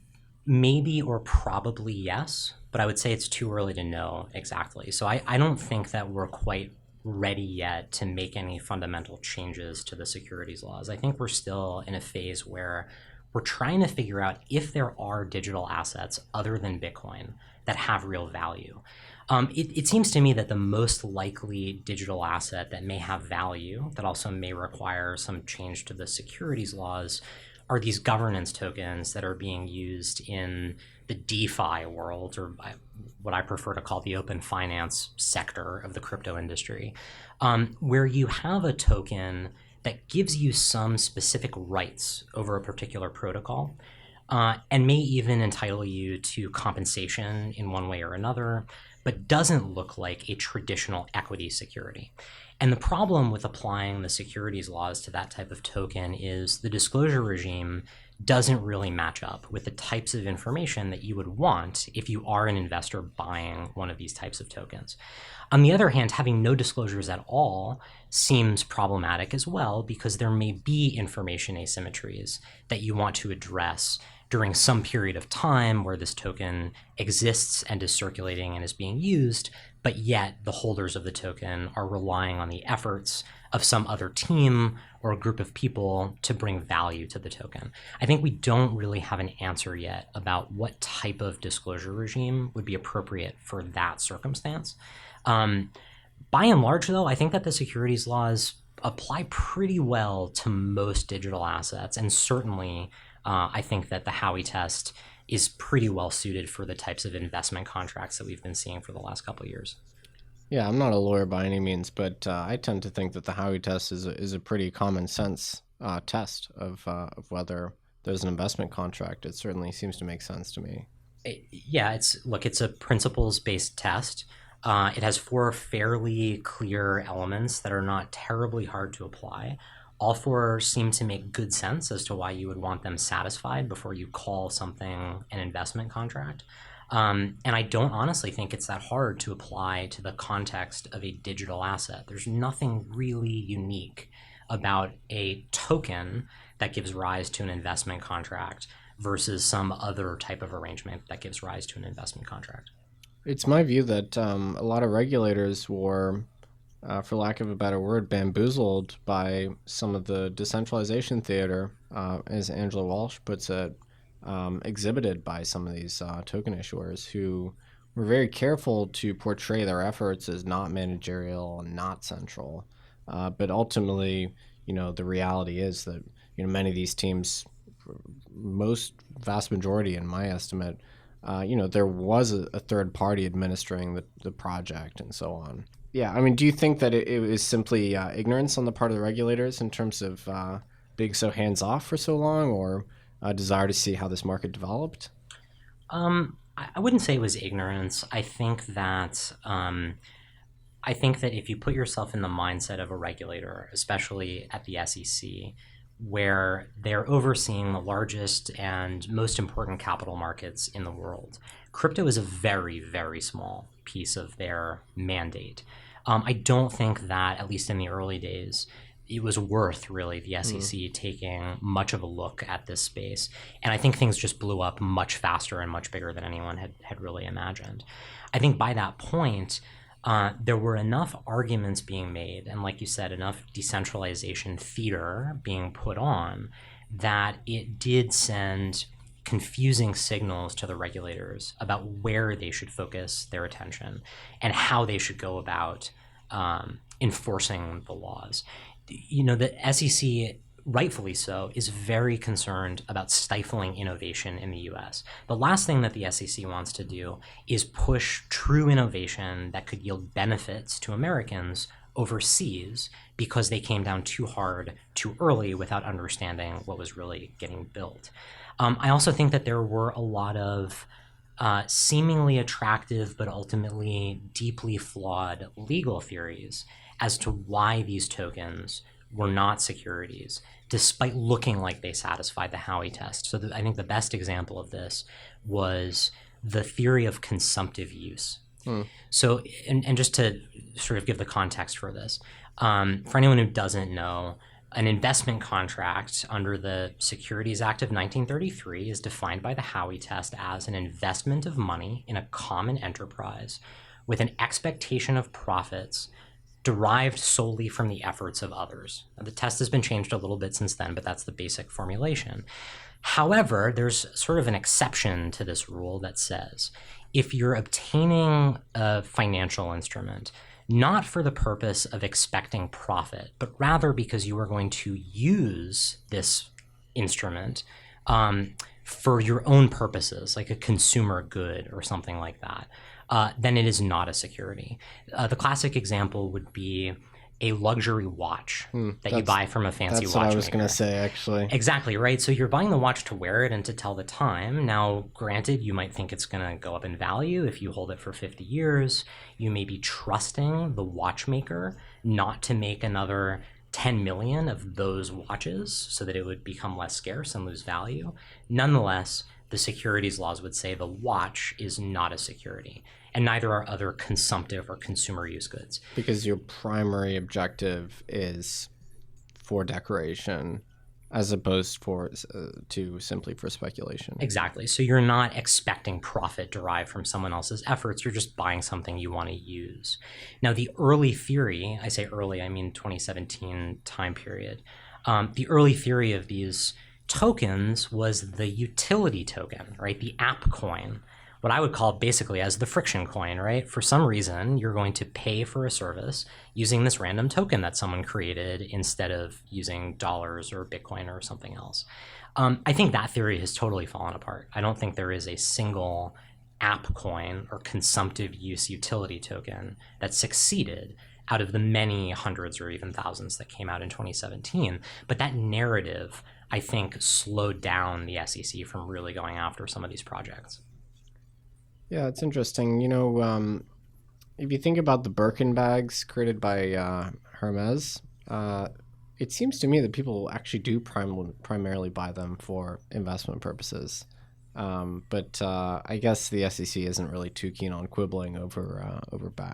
maybe or probably yes, but I would say it's too early to know exactly. So I don't think that we're quite ready yet to make any fundamental changes to the securities laws. I think we're still in a phase where we're trying to figure out if there are digital assets other than Bitcoin that have real value. It seems to me that the most likely digital asset that may have value, that also may require some change to the securities laws, are these governance tokens that are being used in the DeFi world, or what I prefer to call the open finance sector of the crypto industry, where you have a token that gives you some specific rights over a particular protocol, and may even entitle you to compensation in one way or another, but doesn't look like a traditional equity security. And the problem with applying the securities laws to that type of token is the disclosure regime doesn't really match up with the types of information that you would want if you are an investor buying one of these types of tokens. On the other hand, having no disclosures at all seems problematic as well, because there may be information asymmetries that you want to address during some period of time where this token exists and is circulating and is being used, but yet the holders of the token are relying on the efforts of some other team or a group of people to bring value to the token. I think we don't really have an answer yet about what type of disclosure regime would be appropriate for that circumstance. By and large, though, I think that the securities laws apply pretty well to most digital assets, and certainly I think that the Howey test is pretty well suited for the types of investment contracts that we've been seeing for the last couple of years. Yeah, I'm not a lawyer by any means, but I tend to think that the Howey test is a pretty common sense test of whether there's an investment contract. It certainly seems to make sense to me. Yeah, it's a principles-based test. It has 4 fairly clear elements that are not terribly hard to apply. All 4 seem to make good sense as to why you would want them satisfied before you call something an investment contract. And I don't honestly think it's that hard to apply to the context of a digital asset. There's nothing really unique about a token that gives rise to an investment contract versus some other type of arrangement that gives rise to an investment contract. It's my view that a lot of regulators were, for lack of a better word, bamboozled by some of the decentralization theater, as Angela Walsh puts it, exhibited by some of these token issuers who were very careful to portray their efforts as not managerial and not central. But ultimately, the reality is that, many of these teams, vast majority in my estimate, there was a third party administering the project and so on. Yeah, I mean, do you think that it was simply ignorance on the part of the regulators in terms of being so hands-off for so long, or a desire to see how this market developed? I wouldn't say it was ignorance. I think that if you put yourself in the mindset of a regulator, especially at the SEC, where they're overseeing the largest and most important capital markets in the world, crypto is a very, very small piece of their mandate. I don't think that, at least in the early days, it was worth really the SEC taking much of a look at this space. And I think things just blew up much faster and much bigger than anyone had really imagined. I think by that point, there were enough arguments being made, and like you said, enough decentralization theater being put on, that it did send confusing signals to the regulators about where they should focus their attention and how they should go about enforcing the laws. The SEC, rightfully so, is very concerned about stifling innovation in the US. The last thing that the SEC wants to do is push true innovation that could yield benefits to Americans overseas because they came down too hard too early without understanding what was really getting built. I also think that there were a lot of seemingly attractive but ultimately deeply flawed legal theories as to why these tokens were not securities, despite looking like they satisfied the Howey test. So I think the best example of this was the theory of consumptive use. So, and just to sort of give the context for this, for anyone who doesn't know, an investment contract under the Securities Act of 1933 is defined by the Howey test as an investment of money in a common enterprise with an expectation of profits derived solely from the efforts of others. Now, the test has been changed a little bit since then, but that's the basic formulation. However, there's sort of an exception to this rule that says if you're obtaining a financial instrument not for the purpose of expecting profit, but rather because you are going to use this instrument for your own purposes, like a consumer good or something like that, then it is not a security. The classic example would be a luxury watch that you buy from a fancy watchmaker. That's what I was going to say, actually. Exactly, right? So you're buying the watch to wear it and to tell the time. Now, granted, you might think it's going to go up in value if you hold it for 50 years. You may be trusting the watchmaker not to make another 10 million of those watches so that it would become less scarce and lose value. Nonetheless, the securities laws would say the watch is not a security, and neither are other consumptive or consumer use goods. Because your primary objective is for decoration as opposed to simply for speculation. Exactly. So you're not expecting profit derived from someone else's efforts. You're just buying something you want to use. Now, the early theory, I say early, I mean 2017 time period, the early theory of these tokens was the utility token, right? The app coin, what I would call basically as the friction coin, right? For some reason, you're going to pay for a service using this random token that someone created instead of using dollars or Bitcoin or something else. I think that theory has totally fallen apart. I don't think there is a single app coin or consumptive use utility token that succeeded out of the many hundreds or even thousands that came out in 2017. But that narrative, I think, slowed down the SEC from really going after some of these projects. Yeah, it's interesting. You know, if you think about the Birkin bags created by Hermes, it seems to me that people actually do primarily buy them for investment purposes. But I guess the SEC isn't really too keen on quibbling over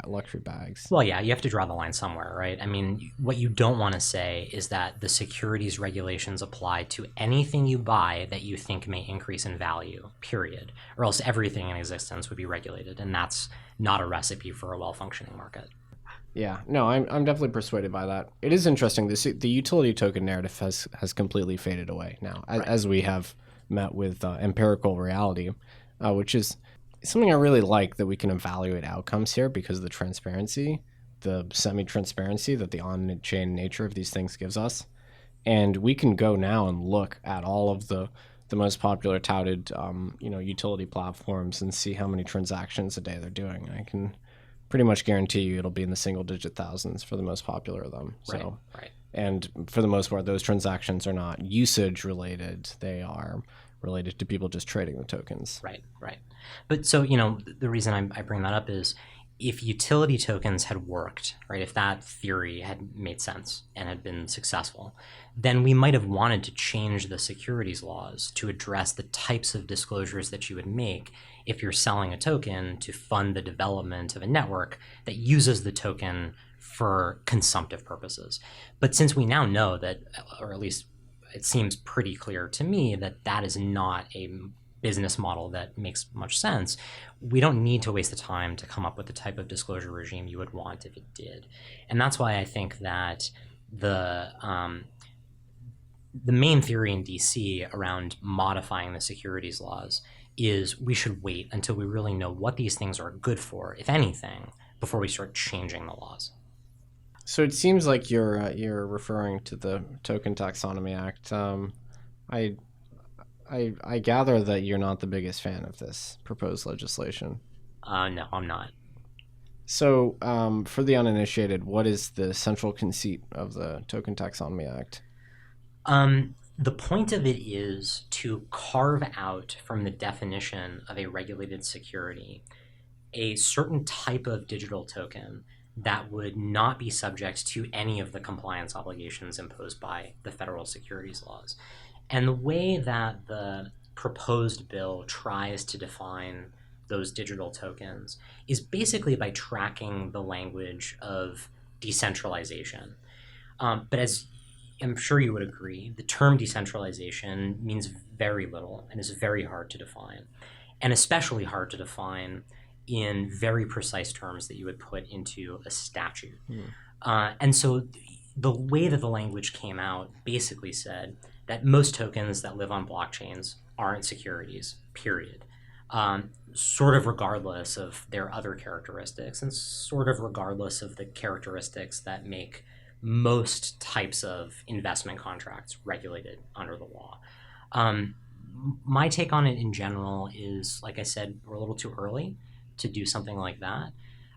luxury bags. Well, yeah, you have to draw the line somewhere, right? I mean, what you don't want to say is that the securities regulations apply to anything you buy that you think may increase in value, period. Or else everything in existence would be regulated, and that's not a recipe for a well-functioning market. Yeah, no, I'm definitely persuaded by that. It is interesting. The utility token narrative has completely faded away now, right, as we have met with empirical reality, which is something I really like, that we can evaluate outcomes here because of the transparency, the semi-transparency that the on-chain nature of these things gives us. And we can go now and look at all of the most popular touted utility platforms and see how many transactions a day they're doing. I can pretty much guarantee you it'll be in the single-digit thousands for the most popular of them. Right, so, right. And for the most part, those transactions are not usage related. They are related to people just trading the tokens. Right, right. But so, the reason I bring that up is if utility tokens had worked, right, if that theory had made sense and had been successful, then we might have wanted to change the securities laws to address the types of disclosures that you would make if you're selling a token to fund the development of a network that uses the token for consumptive purposes. But since we now know that, or at least it seems pretty clear to me, that that is not a business model that makes much sense, we don't need to waste the time to come up with the type of disclosure regime you would want if it did. And that's why I think that the main theory in DC around modifying the securities laws is we should wait until we really know what these things are good for, if anything, before we start changing the laws. So it seems like you're referring to the Token Taxonomy Act. I gather that you're not the biggest fan of this proposed legislation. No, I'm not. So for the uninitiated, what is the central conceit of the Token Taxonomy Act? The point of it is to carve out from the definition of a regulated security a certain type of digital token that would not be subject to any of the compliance obligations imposed by the federal securities laws. And the way that the proposed bill tries to define those digital tokens is basically by tracking the language of decentralization. But as I'm sure you would agree, the term decentralization means very little and is very hard to define, and especially hard to define in very precise terms that you would put into a statute. And so the way that the language came out basically said that most tokens that live on blockchains aren't securities, period. Sort of regardless of their other characteristics, and sort of regardless of the characteristics that make most types of investment contracts regulated under the law. My take on it in general is, like I said, we're a little too early to do something like that.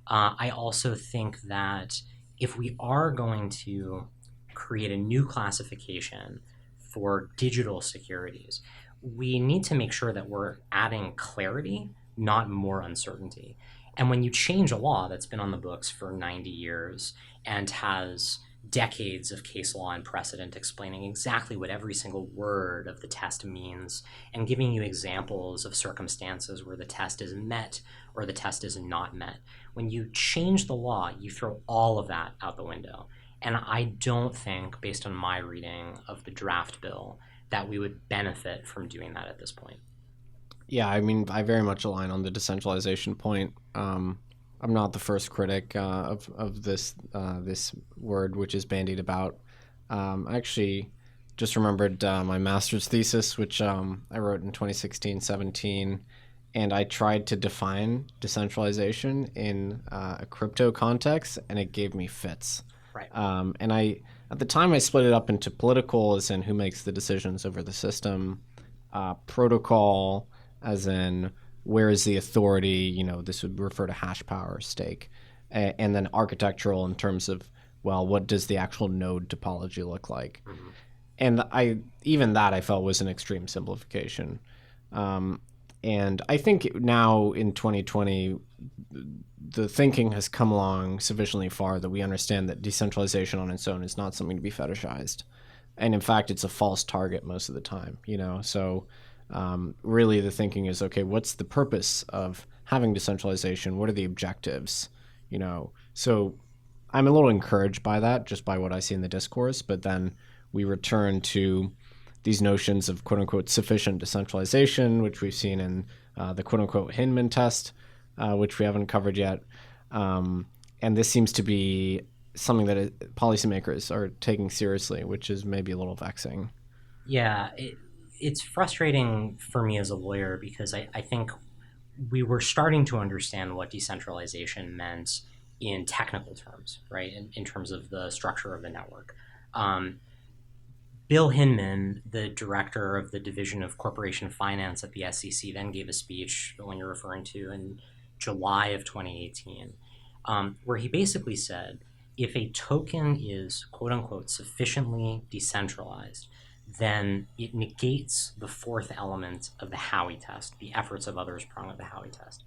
I also think that if we are going to create a new classification for digital securities, we need to make sure that we're adding clarity, not more uncertainty. And when you change a law that's been on the books for 90 years and has decades of case law and precedent explaining exactly what every single word of the test means and giving you examples of circumstances where the test is met or the test is not met, when you change the law, you throw all of that out the window. And I don't think, based on my reading of the draft bill, that we would benefit from doing that at this point. Yeah, I mean, I very much align on the decentralization point. I'm not the first critic of this word, which is bandied about. I actually just remembered my master's thesis, which I wrote in 2016-17, and I tried to define decentralization in a crypto context, and it gave me fits. Right. And at the time, I split it up into political, as in who makes the decisions over the system, protocol, as in where is the authority, this would refer to hash power, stake, and then architectural in terms of, well, what does the actual node topology look like? Mm-hmm. And I felt was an extreme simplification. And I think now in 2020, the thinking has come along sufficiently far that we understand that decentralization on its own is not something to be fetishized. And in fact, it's a false target most of the time, So really the thinking is, okay, what's the purpose of having decentralization? What are the objectives? So I'm a little encouraged by that, just by what I see in the discourse, but then we return to these notions of quote unquote sufficient decentralization, which we've seen in the quote unquote Hinman test, which we haven't covered yet. And this seems to be something that policymakers are taking seriously, which is maybe a little vexing. Yeah, it's frustrating for me as a lawyer because I think we were starting to understand what decentralization meant in technical terms, right? In terms of the structure of the network. Bill Hinman, the director of the Division of Corporation Finance at the SEC, then gave a speech, the one you're referring to, in July of 2018, where he basically said, if a token is, quote unquote, sufficiently decentralized, then it negates the fourth element of the Howey test, the efforts of others prong of the Howey test.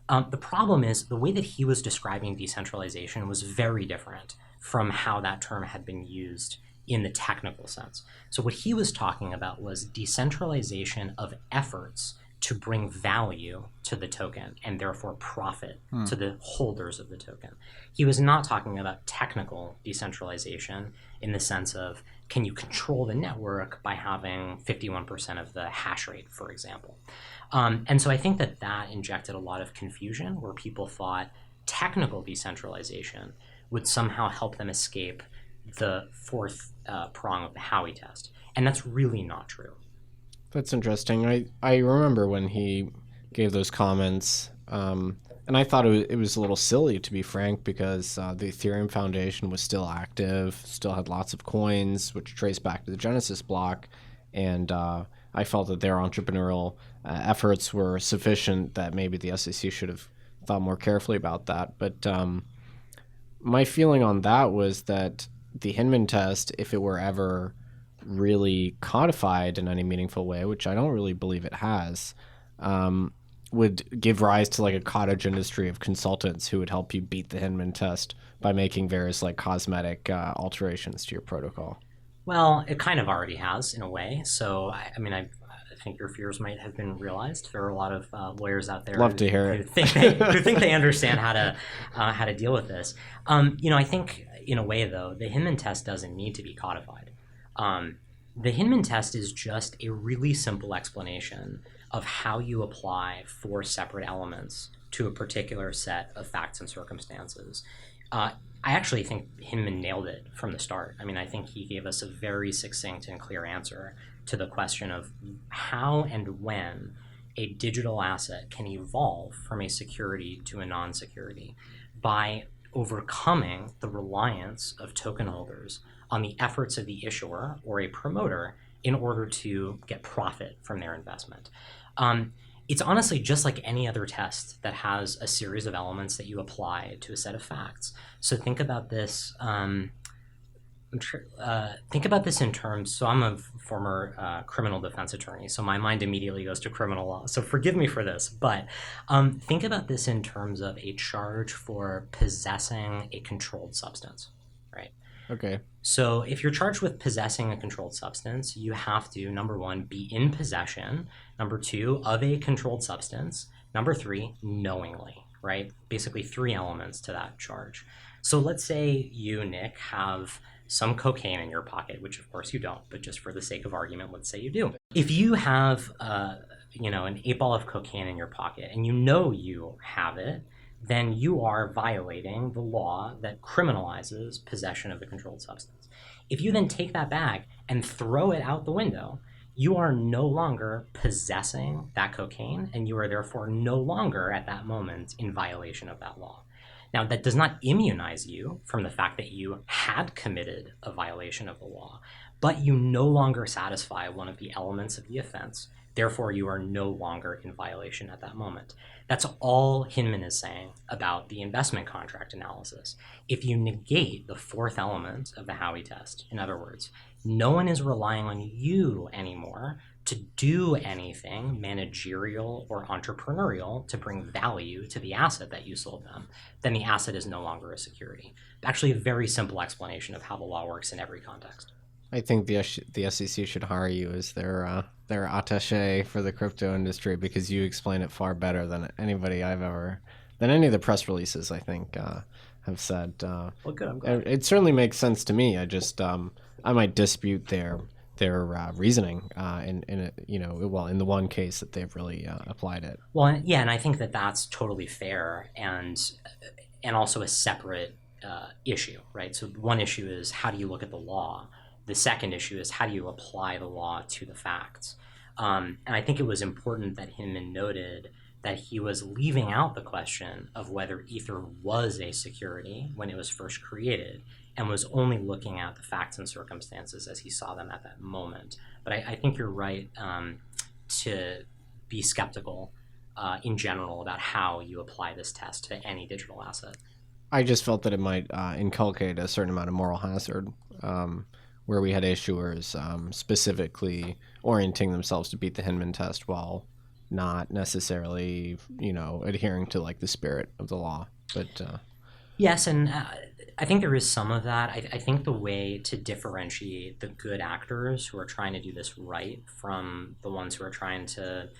The problem is the way that he was describing decentralization was very different from how that term had been used in the technical sense. So what he was talking about was decentralization of efforts to bring value to the token and therefore profit to the holders of the token. He was not talking about technical decentralization in the sense of, can you control the network by having 51% of the hash rate, for example. And so I think that injected a lot of confusion, where people thought technical decentralization would somehow help them escape the fourth prong of the Howey test. And that's really not true. That's interesting. I remember when he gave those comments, and I thought it was a little silly, to be frank, because the Ethereum Foundation was still active, still had lots of coins, which trace back to the Genesis block, and I felt that their entrepreneurial efforts were sufficient that maybe the SEC should have thought more carefully about that. But my feeling on that was that the Hinman test, if it were ever really codified in any meaningful way, which I don't really believe it has, would give rise to like a cottage industry of consultants who would help you beat the Hinman test by making various like cosmetic alterations to your protocol. Well, it kind of already has in a way. So, I think your fears might have been realized. There are a lot of lawyers out there Love to hear who it. think they understand how to deal with this. I think in a way though, the Hinman test doesn't need to be codified. The Hinman test is just a really simple explanation of how you apply four separate elements to a particular set of facts and circumstances. I actually think Hinman nailed it from the start. I think he gave us a very succinct and clear answer to the question of how and when a digital asset can evolve from a security to a non-security by overcoming the reliance of token holders on the efforts of the issuer or a promoter in order to get profit from their investment. It's honestly just like any other test that has a series of elements that you apply to a set of facts. So think about this. Think about this in terms. So I'm a former criminal defense attorney, so my mind immediately goes to criminal law. So forgive me for this, but think about this in terms of a charge for possessing a controlled substance, right? Okay. So if you're charged with possessing a controlled substance, you have to, number one, be in possession, number two, of a controlled substance, number three, knowingly, right? Basically 3 elements to that charge. So let's say you, Nick, have some cocaine in your pocket, which of course you don't, but just for the sake of argument, let's say you do. If you have, an 8-ball of cocaine in your pocket and you know you have it, then you are violating the law that criminalizes possession of a controlled substance. If you then take that bag and throw it out the window, you are no longer possessing that cocaine, and you are therefore no longer at that moment in violation of that law. Now, that does not immunize you from the fact that you had committed a violation of the law, but you no longer satisfy one of the elements of the offense. Therefore, you are no longer in violation at that moment. That's all Hinman is saying about the investment contract analysis. If you negate the fourth element of the Howey test, in other words, no one is relying on you anymore to do anything managerial or entrepreneurial to bring value to the asset that you sold them, then the asset is no longer a security. Actually, a very simple explanation of how the law works in every context. I think the SEC should hire you as their attaché for the crypto industry, because you explain it far better than any of the press releases I think have said. Well, good. I'm glad. It certainly makes sense to me. I just I might dispute their reasoning in the one case that they've really applied it. Well, yeah, and I think that that's totally fair and also a separate issue, right? So one issue is how do you look at the law? The second issue is how do you apply the law to the facts? And I think it was important that Hinman noted that he was leaving out the question of whether Ether was a security when it was first created, and was only looking at the facts and circumstances as he saw them at that moment. But I think you're right to be skeptical in general about how you apply this test to any digital asset. I just felt that it might inculcate a certain amount of moral hazard, where we had issuers specifically orienting themselves to beat the Hinman test while not necessarily, adhering to like the spirit of the law. But yes, and I think there is some of that. I think the way to differentiate the good actors who are trying to do this right from the ones who are trying to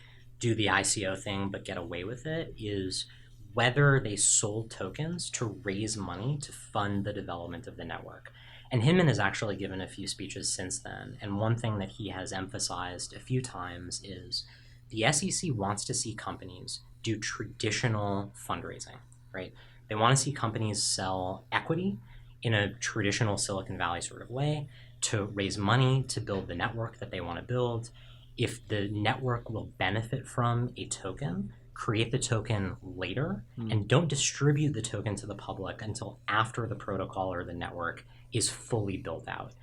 do the ICO thing but get away with it is whether they sold tokens to raise money to fund the development of the network. And Hinman has actually given a few speeches since then. And one thing that he has emphasized a few times is the SEC wants to see companies do traditional fundraising, right? They want to see companies sell equity in a traditional Silicon Valley sort of way to raise money to build the network that they want to build. If the network will benefit from a token, create the token later and don't distribute the token to the public until after the protocol or the network is fully built out.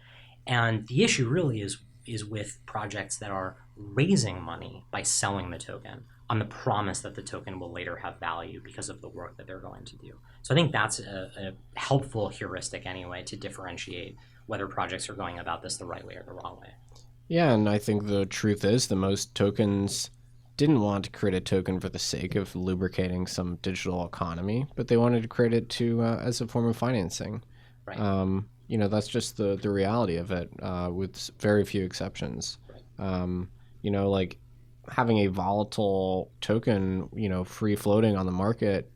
And the issue really is with projects that are raising money by selling the token on the promise that the token will later have value because of the work that they're going to do. So I think that's a helpful heuristic anyway to differentiate whether projects are going about this the right way or the wrong way. Yeah, and I think the truth is that most tokens didn't want to create a token for the sake of lubricating some digital economy, but they wanted to create it to as a form of financing. Right. That's just the reality of it, with very few exceptions. Like having a volatile token, free floating on the market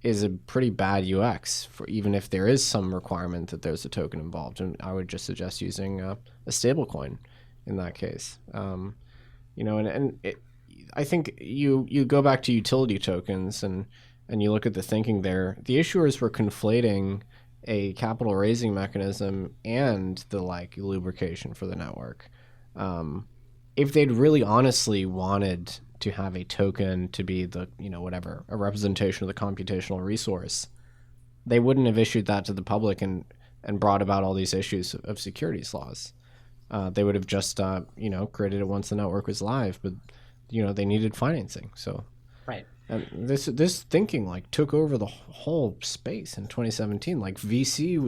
is a pretty bad UX for even if there is some requirement that there's a token involved. And I would just suggest using a stable coin in that case. I think you go back to utility tokens and you look at the thinking there. The issuers were conflating a capital raising mechanism and the lubrication for the network. If they'd really honestly wanted to have a token to be the a representation of the computational resource, they wouldn't have issued that to the public and brought about all these issues of securities laws. They would have just created it once the network was live, but they needed financing. So right. And this thinking took over the whole space in 2017. VC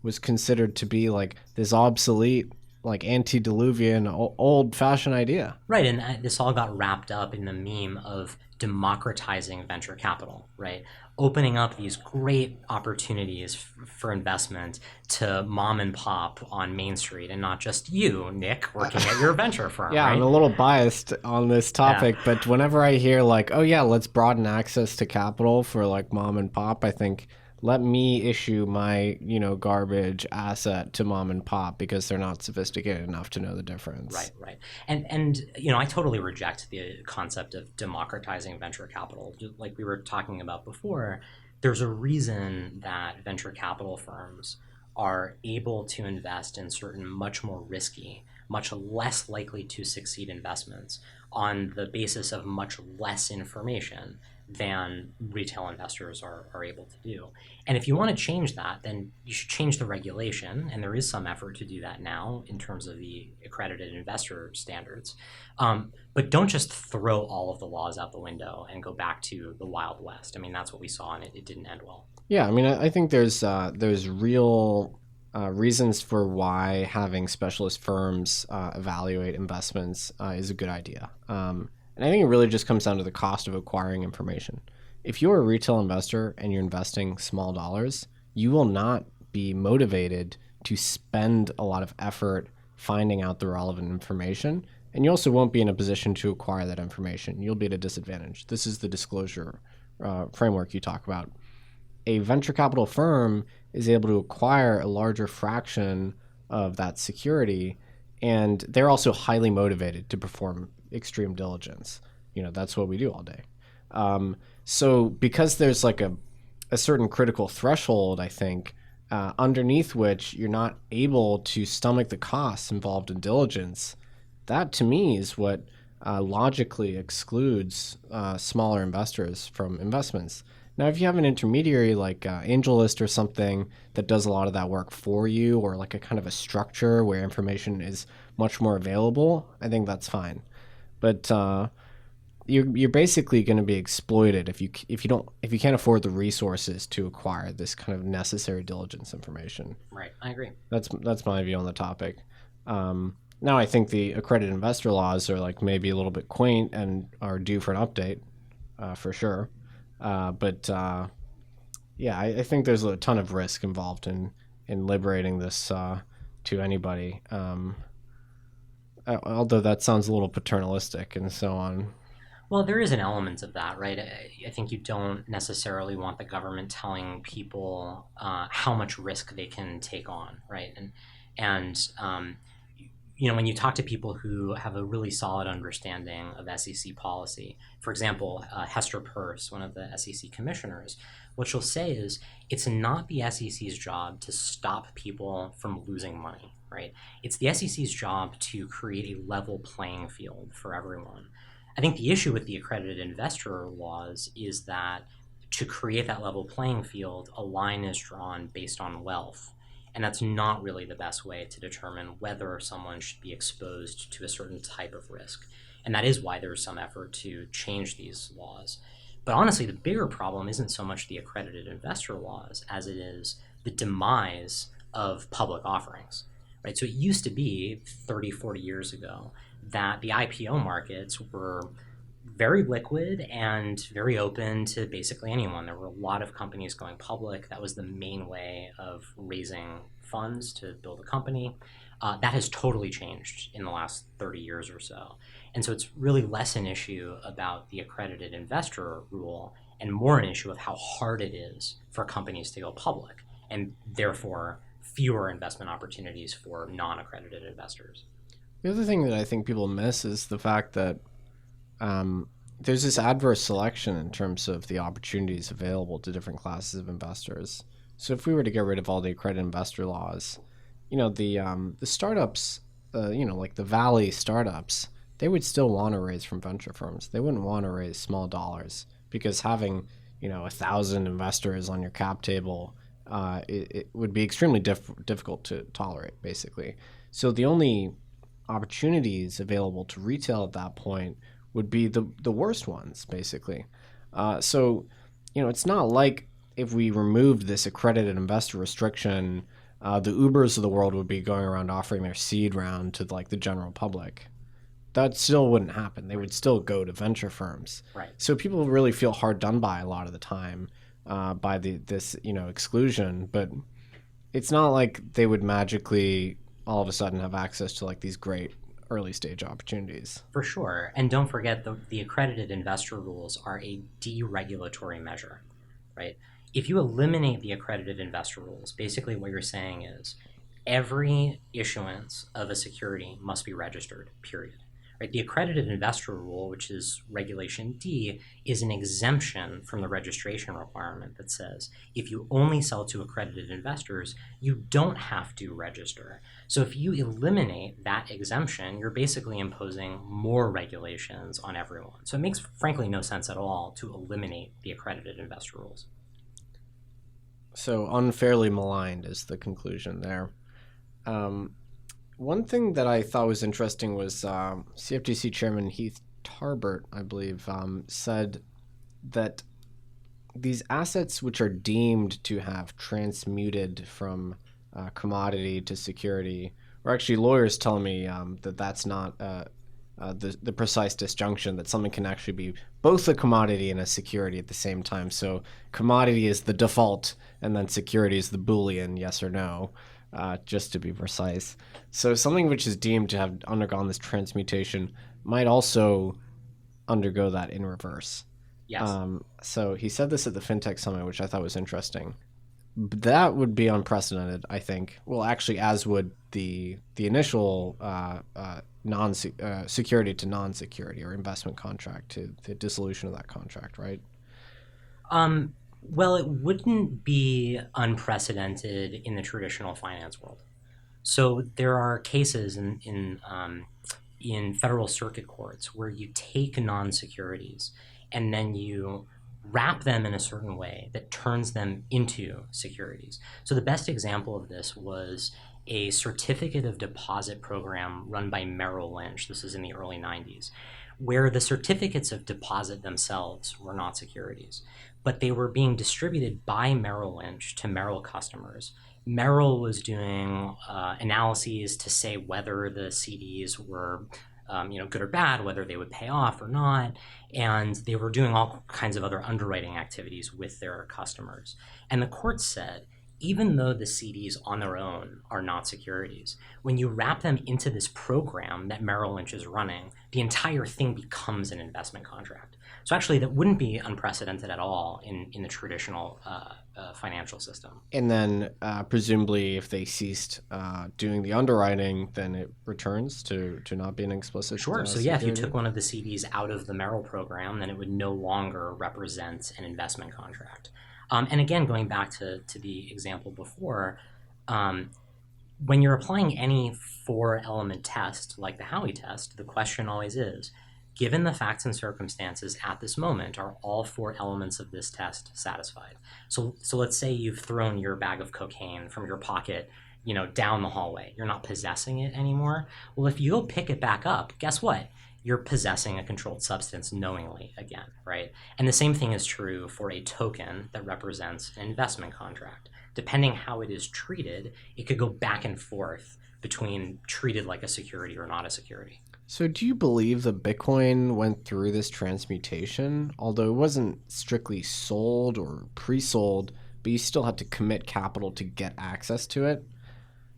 was considered to be this obsolete, antediluvian, old-fashioned idea. Right, and this all got wrapped up in the meme of democratizing venture capital, right? Opening up these great opportunities for investment to mom and pop on Main Street, and not just you, Nick, working at your venture firm. Yeah, right? I'm a little biased on this topic, but whenever I hear let's broaden access to capital for mom and pop, I think, let me issue my garbage asset to mom and pop because they're not sophisticated enough to know the difference. Right. And I totally reject the concept of democratizing venture capital. Like we were talking about before, there's a reason that venture capital firms are able to invest in certain much more risky, much less likely to succeed investments on the basis of much less information than retail investors are able to do. And if you want to change that, then you should change the regulation, and there is some effort to do that now in terms of the accredited investor standards. But don't just throw all of the laws out the window and go back to the Wild West. I mean, that's what we saw, and it didn't end well. Yeah, I mean, I think there's real reasons for why having specialist firms evaluate investments is a good idea. And I think it really just comes down to the cost of acquiring information. If you're a retail investor and you're investing small dollars, you will not be motivated to spend a lot of effort finding out the relevant information. And you also won't be in a position to acquire that information. You'll be at a disadvantage. This is the disclosure framework you talk about. A venture capital firm is able to acquire a larger fraction of that security, and they're also highly motivated to perform extreme diligence. That's what we do all day. So because there's a certain critical threshold, I think, underneath which you're not able to stomach the costs involved in diligence, that to me is what logically excludes smaller investors from investments. Now, if you have an intermediary like AngelList or something that does a lot of that work for you, or a kind of a structure where information is much more available, I think that's fine. But you're basically going to be exploited if you can't afford the resources to acquire this kind of necessary diligence information. Right, I agree. That's my view on the topic. Now, I think the accredited investor laws are maybe a little bit quaint and are due for an update, for sure. I think there's a ton of risk involved in liberating this to anybody. Although that sounds a little paternalistic and so on. Well, there is an element of that, right? I think you don't necessarily want the government telling people how much risk they can take on, right? And when you talk to people who have a really solid understanding of SEC policy, for example, Hester Peirce, one of the SEC commissioners, what she'll say is it's not the SEC's job to stop people from losing money, right? It's the SEC's job to create a level playing field for everyone. I think the issue with the accredited investor laws is that to create that level playing field, a line is drawn based on wealth. And that's not really the best way to determine whether someone should be exposed to a certain type of risk. And that is why there's some effort to change these laws. But honestly, the bigger problem isn't so much the accredited investor laws as it is the demise of public offerings, right? So it used to be 30, 40 years ago that the IPO markets were very liquid and very open to basically anyone. There were a lot of companies going public. That was the main way of raising funds to build a company. That has totally changed in the last 30 years or so. And so it's really less an issue about the accredited investor rule and more an issue of how hard it is for companies to go public, and therefore fewer investment opportunities for non-accredited investors. The other thing that I think people miss is the fact that there's this adverse selection in terms of the opportunities available to different classes of investors. So if we were to get rid of all the accredited investor laws, the startups, like the Valley startups, they would still want to raise from venture firms. They wouldn't want to raise small dollars because having 1,000 investors on your cap table, it would be extremely difficult to tolerate, basically. So the only opportunities available to retail at that point would be the worst ones, basically. So it's not like if we removed this accredited investor restriction, the Ubers of the world would be going around offering their seed round to like the general public. That still wouldn't happen. They would still go to venture firms. Right. So people really feel hard done by a lot of the time by this exclusion, but it's not like they would magically all of a sudden have access to like these great early stage opportunities. For sure. And don't forget the accredited investor rules are a deregulatory measure, right? If you eliminate the accredited investor rules, basically what you're saying is every issuance of a security must be registered, period. Right? The accredited investor rule, which is Regulation D, is an exemption from the registration requirement that says if you only sell to accredited investors, you don't have to register. So if you eliminate that exemption, you're basically imposing more regulations on everyone. So it makes, frankly, no sense at all to eliminate the accredited investor rules. So unfairly maligned is the conclusion there. One thing that I thought was interesting was CFTC Chairman Heath Tarbert, I believe, said that these assets which are deemed to have transmuted from commodity to security, or actually lawyers telling me that that's not the precise disjunction, that something can actually be both a commodity and a security at the same time. So commodity is the default, and then security is the Boolean, yes or no. Just to be precise. So something which is deemed to have undergone this transmutation might also undergo that in reverse. Yes. So he said this at the FinTech Summit, which I thought was interesting. But that would be unprecedented, I think. Well, actually, as would the initial security to non-security or investment contract to the dissolution of that contract, right? Well, it wouldn't be unprecedented in the traditional finance world. So there are cases in federal circuit courts where you take non-securities and then you wrap them in a certain way that turns them into securities. So the best example of this was a certificate of deposit program run by Merrill Lynch. This is in the early 90s, where the certificates of deposit themselves were not securities, but they were being distributed by Merrill Lynch to Merrill customers. Merrill was doing analyses to say whether the CDs were good or bad, whether they would pay off or not, and they were doing all kinds of other underwriting activities with their customers. And the court said, even though the CDs on their own are not securities, when you wrap them into this program that Merrill Lynch is running, the entire thing becomes an investment contract. So actually, that wouldn't be unprecedented at all in the traditional financial system. And then presumably if they ceased doing the underwriting, then it returns to not being explicit. Sure. So security? if you took one of the CDs out of the Merrill program, then it would no longer represent an investment contract. And again, going back to the example before, when you're applying any 4-element test like the Howey test, the question always is, given the facts and circumstances at this moment, are all 4 elements of this test satisfied? So let's say you've thrown your bag of cocaine from your pocket, down the hallway. You're not possessing it anymore. Well, if you go pick it back up, guess what? You're possessing a controlled substance knowingly again, right? And the same thing is true for a token that represents an investment contract. Depending how it is treated, it could go back and forth between treated like a security or not a security. So do you believe that Bitcoin went through this transmutation, although it wasn't strictly sold or pre-sold, but you still had to commit capital to get access to it?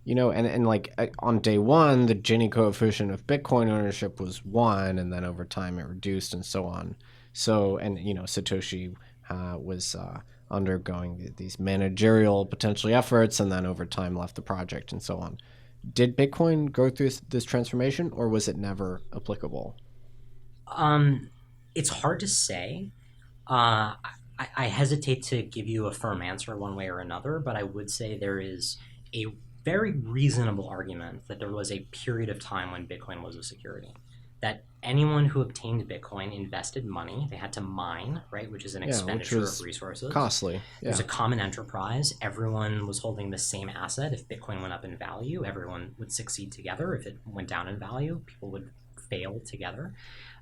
And like on day one, the Gini coefficient of Bitcoin ownership was 1, and then over time it reduced and so on. So, and Satoshi was undergoing these managerial potentially efforts, and then over time left the project and so on. Did Bitcoin go through this transformation, or was it never applicable? It's hard to say. I hesitate to give you a firm answer one way or another, but I would say there is a very reasonable argument that there was a period of time when Bitcoin was a security. That anyone who obtained Bitcoin invested money. They had to mine, right, which is an expenditure of resources. Costly. It was a common enterprise. Everyone was holding the same asset. If Bitcoin went up in value, everyone would succeed together. If it went down in value, people would fail together.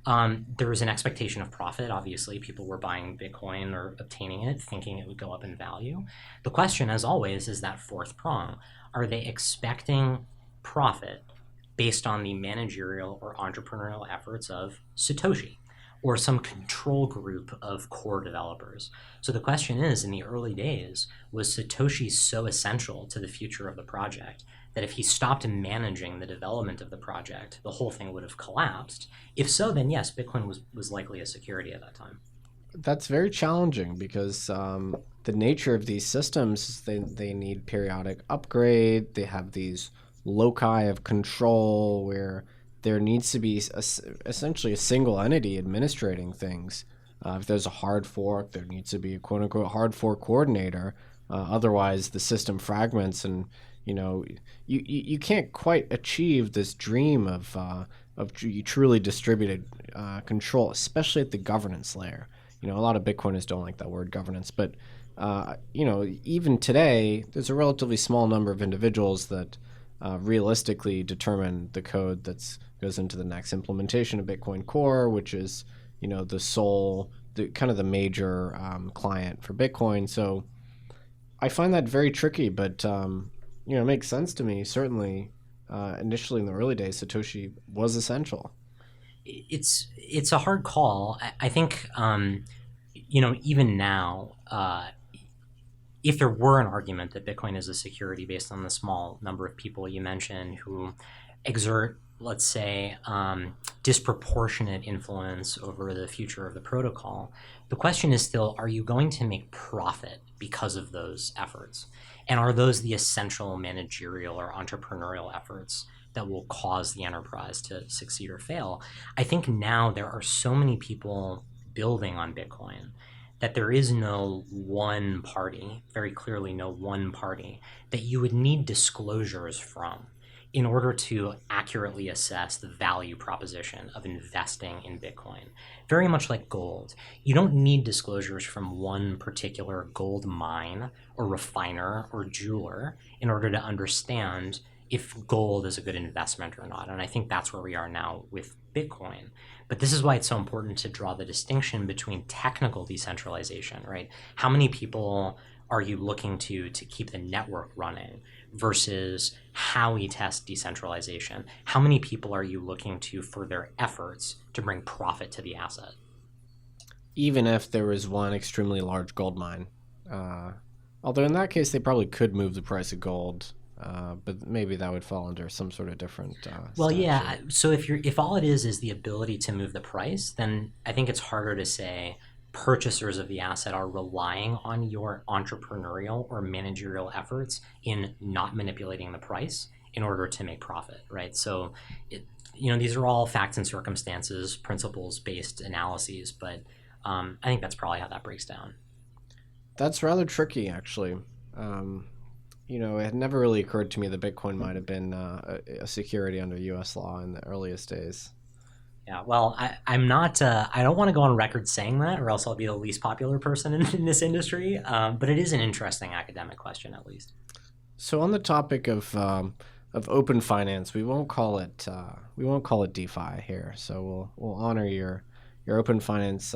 There was an expectation of profit. Obviously, people were buying Bitcoin or obtaining it, thinking it would go up in value. The question, as always, is that fourth prong. Are they expecting profit based on the managerial or entrepreneurial efforts of Satoshi or some control group of core developers? So the question is, in the early days, was Satoshi so essential to the future of the project that if he stopped managing the development of the project, the whole thing would have collapsed? If so, then yes, Bitcoin was likely a security at that time. That's very challenging because the nature of these systems, they need periodic upgrade. They have these loci of control where there needs to be essentially a single entity administrating things. If there's a hard fork, there needs to be a quote-unquote hard fork coordinator. Otherwise, the system fragments, and you can't quite achieve this dream of truly distributed control, especially at the governance layer. A lot of Bitcoiners don't like that word governance, but even today, there's a relatively small number of individuals that realistically determine the code that goes into the next implementation of Bitcoin Core, which is the major client for Bitcoin. So I find that very tricky, but it makes sense to me. Certainly, initially in the early days, Satoshi was essential. It's a hard call. I think even now, if there were an argument that Bitcoin is a security based on the small number of people you mentioned who exert, let's say, disproportionate influence over the future of the protocol, the question is still, are you going to make profit because of those efforts? And are those the essential managerial or entrepreneurial efforts that will cause the enterprise to succeed or fail? I think now there are so many people building on Bitcoin that there is no one party, very clearly no one party, that you would need disclosures from in order to accurately assess the value proposition of investing in Bitcoin. Very much like gold. You don't need disclosures from one particular gold mine or refiner or jeweler in order to understand if gold is a good investment or not. And I think that's where we are now with Bitcoin. But this is why it's so important to draw the distinction between technical decentralization, right? How many people are you looking to keep the network running versus Howey test decentralization? How many people are you looking to for their efforts to bring profit to the asset? Even if there was one extremely large gold mine, Although in that case, they probably could move the price of gold, but maybe that would fall under some sort of different Well, statute. yeah. So if all it is the ability to move the price, then I think it's harder to say purchasers of the asset are relying on your entrepreneurial or managerial efforts in not manipulating the price in order to make profit, right? So, these are all facts and circumstances, principles-based analyses, but I think that's probably how that breaks down. That's rather tricky, actually. It had never really occurred to me that Bitcoin might have been a security under U.S. law in the earliest days. Yeah, well, I'm not. I don't want to go on record saying that, or else I'll be the least popular person in this industry. But it is an interesting academic question, at least. So, on the topic of open finance, we won't call it DeFi here. So we'll honor your open finance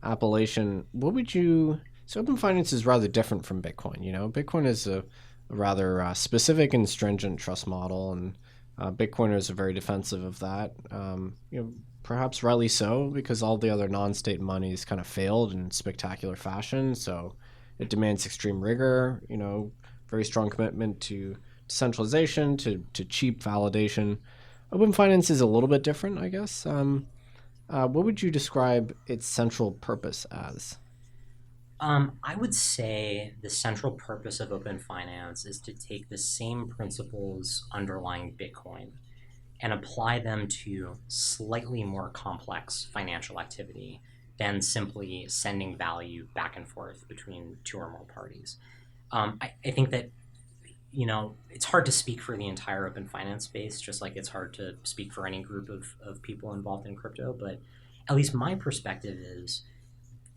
appellation. What would you? So, open finance is rather different from Bitcoin. Bitcoin is a rather specific and stringent trust model, and Bitcoiners are very defensive of that. Perhaps rightly so, because all the other non-state monies kind of failed in spectacular fashion. So it demands extreme rigor, very strong commitment to decentralization, to cheap validation. Open finance is a little bit different, I guess. What would you describe its central purpose as? I would say the central purpose of open finance is to take the same principles underlying Bitcoin and apply them to slightly more complex financial activity than simply sending value back and forth between two or more parties. I think that, it's hard to speak for the entire open finance space, just like it's hard to speak for any group of people involved in crypto. But at least my perspective is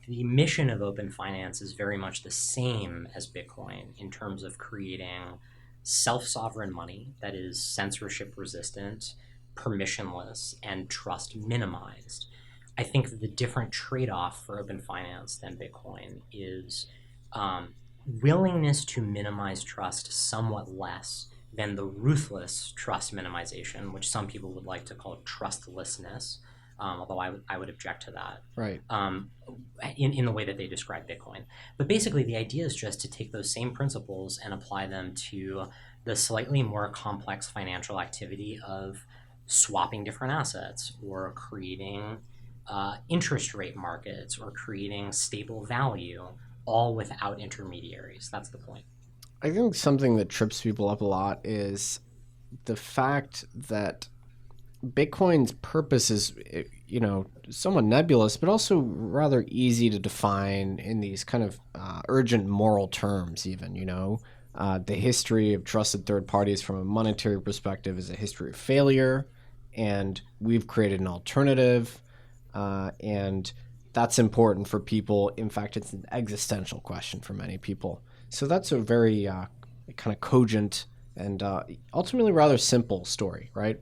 the mission of open finance is very much the same as Bitcoin in terms of creating self-sovereign money that is censorship resistant, permissionless, and trust minimized. I think that the different trade-off for open finance than Bitcoin is willingness to minimize trust somewhat less than the ruthless trust minimization, which some people would like to call trustlessness. Although I would object to that, right? In the way that they describe Bitcoin. But basically, the idea is just to take those same principles and apply them to the slightly more complex financial activity of swapping different assets, or creating interest rate markets, or creating stable value, all without intermediaries. That's the point. I think something that trips people up a lot is the fact that Bitcoin's purpose is, somewhat nebulous, but also rather easy to define in these kind of urgent moral terms, even, the history of trusted third parties from a monetary perspective is a history of failure, and we've created an alternative, and that's important for people. In fact, it's an existential question for many people. So that's a very kind of cogent and ultimately rather simple story, right?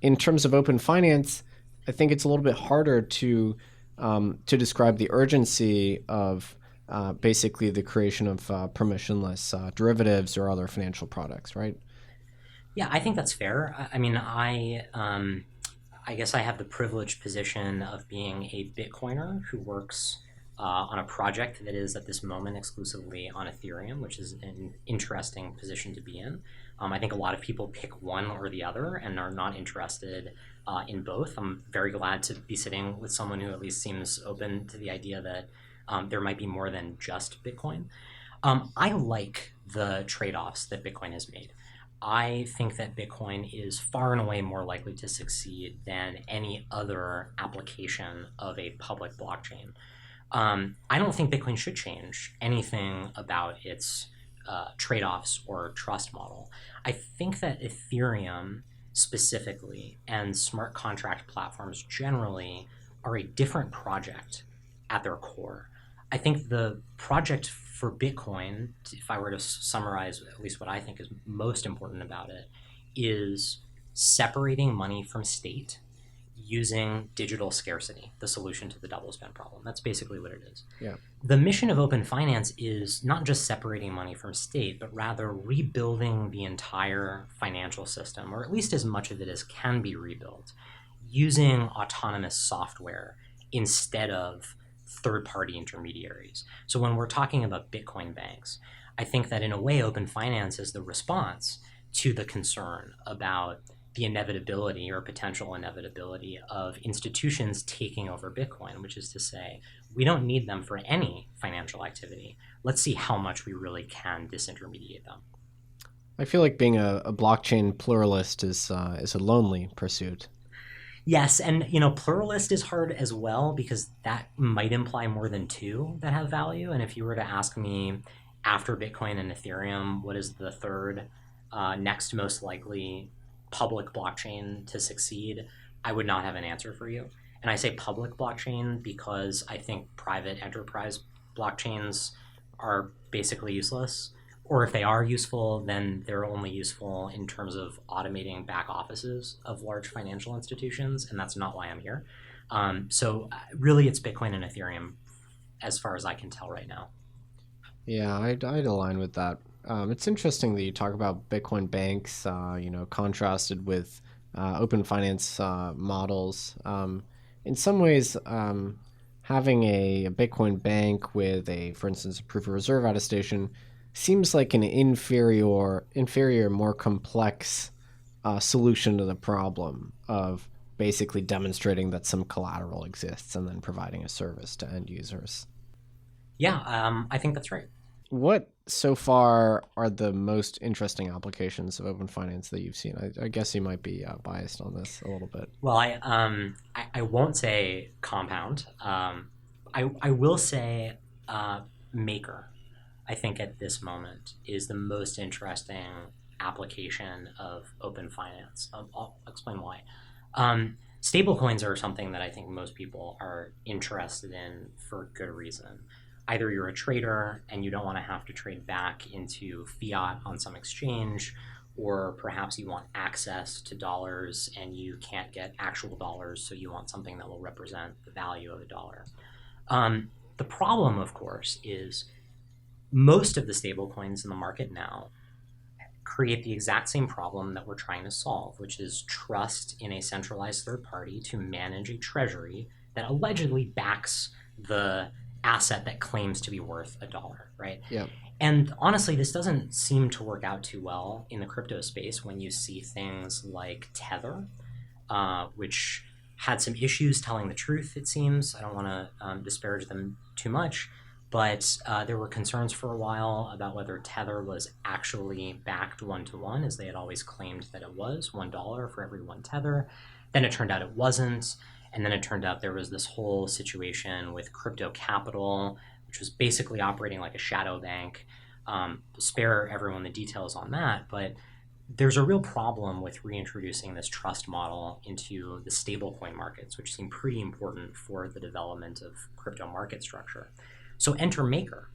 In terms of open finance, I think it's a little bit harder to describe the urgency of basically the creation of permissionless derivatives or other financial products, right? Yeah, I think that's fair. I mean, I guess I have the privileged position of being a Bitcoiner who works on a project that is at this moment exclusively on Ethereum, which is an interesting position to be in. I think a lot of people pick one or the other and are not interested in both. I'm very glad to be sitting with someone who at least seems open to the idea that there might be more than just Bitcoin. I like the trade-offs that Bitcoin has made. I think that Bitcoin is far and away more likely to succeed than any other application of a public blockchain. I don't think Bitcoin should change anything about its trade-offs or trust model. I think that Ethereum specifically and smart contract platforms generally are a different project at their core. I think the project for Bitcoin, if I were to summarize at least what I think is most important about it, is separating money from state using digital scarcity, the solution to the double spend problem. That's basically what it is. Yeah. The mission of open finance is not just separating money from state, but rather rebuilding the entire financial system, or at least as much of it as can be rebuilt, using autonomous software instead of third-party intermediaries. So when we're talking about Bitcoin banks, I think that in a way, open finance is the response to the concern about the inevitability or potential inevitability of institutions taking over Bitcoin, which is to say, we don't need them for any financial activity. Let's see how much we really can disintermediate them. I feel like being a blockchain pluralist is a lonely pursuit. Yes, and pluralist is hard as well because that might imply more than two that have value. And if you were to ask me after Bitcoin and Ethereum, what is the third next most likely public blockchain to succeed, I would not have an answer for you. And I say public blockchain because I think private enterprise blockchains are basically useless. Or if they are useful, then they're only useful in terms of automating back offices of large financial institutions, and that's not why I'm here. So really it's Bitcoin and Ethereum as far as I can tell right now. Yeah, I'd align with that. It's interesting that you talk about Bitcoin banks, contrasted with open finance models. In some ways, having a Bitcoin bank with for instance, a proof of reserve attestation seems like an inferior, more complex solution to the problem of basically demonstrating that some collateral exists and then providing a service to end users. Yeah, I think that's right. What so far are the most interesting applications of open finance that you've seen? I guess you might be biased on this a little bit. Well, I won't say compound. I will say maker. I think at this moment is the most interesting application of open finance. I'll explain why. Stablecoins are something that I think most people are interested in for good reason. Either you're a trader and you don't want to have to trade back into fiat on some exchange, or perhaps you want access to dollars and you can't get actual dollars, so you want something that will represent the value of a dollar. The problem, of course, is most of the stablecoins in the market now create the exact same problem that we're trying to solve, which is trust in a centralized third party to manage a treasury that allegedly backs the asset that claims to be worth $1, right? Yeah. And honestly, this doesn't seem to work out too well in the crypto space when you see things like Tether, which had some issues telling the truth, it seems. I don't want to disparage them too much, but there were concerns for a while about whether Tether was actually backed one-to-one, as they had always claimed that it was, $1 for every one Tether. Then it turned out it wasn't. And then it turned out there was this whole situation with crypto capital, which was basically operating like a shadow bank. Spare everyone the details on that, but there's a real problem with reintroducing this trust model into the stablecoin markets, which seem pretty important for the development of crypto market structure. So enter Maker,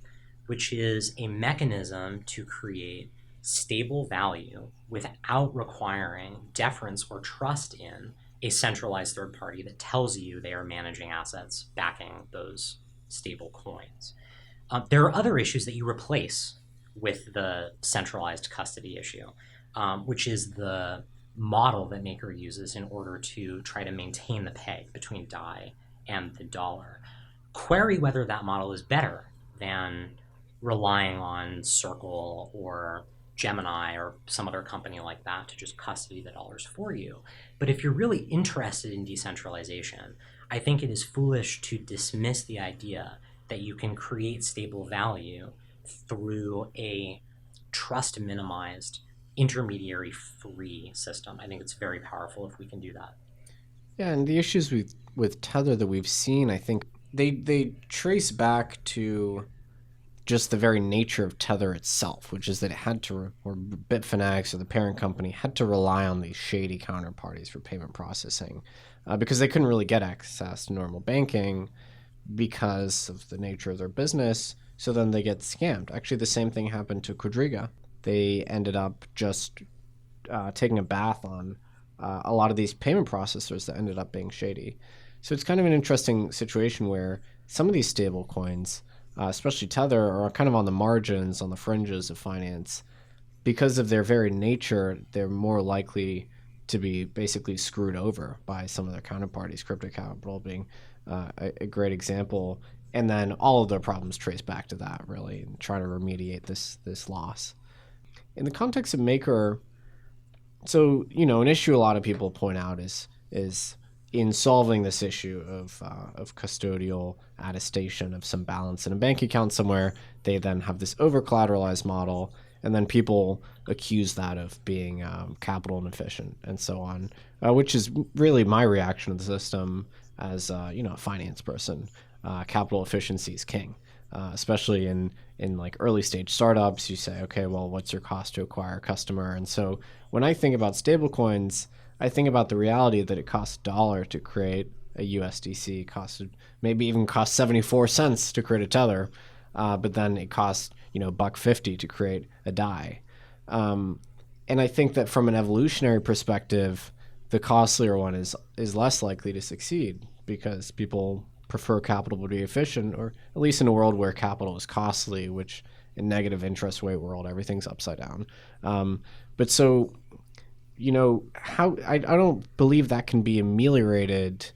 which is a mechanism to create stable value without requiring deference or trust in a centralized third party that tells you they are managing assets backing those stable coins. There are other issues that you replace with the centralized custody issue, which is the model that Maker uses in order to try to maintain the peg between DAI and the dollar. Query whether that model is better than relying on Circle or Gemini or some other company like that to just custody the dollars for you. But if you're really interested in decentralization, I think it is foolish to dismiss the idea that you can create stable value through a trust-minimized, intermediary-free system. I think it's very powerful if we can do that. Yeah, and the issues with Tether that we've seen, I think they trace back to just the very nature of Tether itself, which is that it had to, or Bitfinex or the parent company had to rely on these shady counterparties for payment processing because they couldn't really get access to normal banking because of the nature of their business. So then they get scammed. Actually, the same thing happened to Quadriga. They ended up just taking a bath on a lot of these payment processors that ended up being shady. So it's kind of an interesting situation where some of these stable coins, especially Tether, are kind of on the margins, on the fringes of finance. Because of their very nature, they're more likely to be basically screwed over by some of their counterparties, crypto capital being a great example. and then all of their problems trace back to that, really, and try to remediate this loss. In the context of Maker, so, an issue a lot of people point out is in solving this issue of custodial attestation of some balance in a bank account somewhere, they then have this over-collateralized model, and then people accuse that of being capital inefficient and so on, which is really my reaction to the system as a finance person. Capital efficiency is king, especially in like early stage startups. You say, okay, well, what's your cost to acquire a customer? And so when I think about stablecoins, I think about the reality that it costs $1 to create a USDC, maybe even cost 74 cents to create a tether, but then it costs $1.50 to create a DAI. And I think that from an evolutionary perspective, the costlier one is less likely to succeed because people prefer capital to be efficient, or at least in a world where capital is costly, which in negative interest rate world, everything's upside down. But so, how I don't believe that can be ameliorated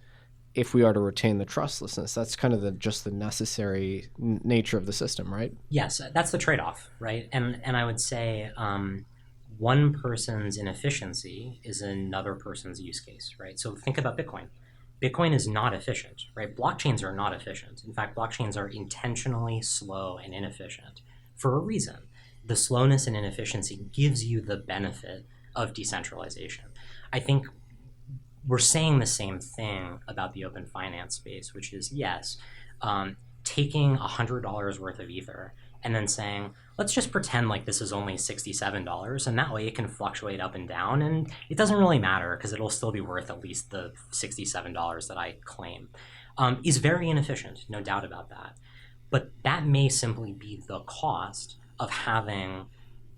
if we are to retain the trustlessness. That's kind of just the necessary nature of the system, right? Yes, that's the trade-off, right? And I would say one person's inefficiency is another person's use case, right? So think about Bitcoin. Bitcoin is not efficient, right? Blockchains are not efficient. In fact, blockchains are intentionally slow and inefficient for a reason. The slowness and inefficiency gives you the benefit of decentralization. I think we're saying the same thing about the open finance space, which is, yes, taking $100 worth of Ether and then saying, let's just pretend like this is only $67, and that way it can fluctuate up and down, and it doesn't really matter because it'll still be worth at least the $67 that I claim, is very inefficient, no doubt about that. But that may simply be the cost of having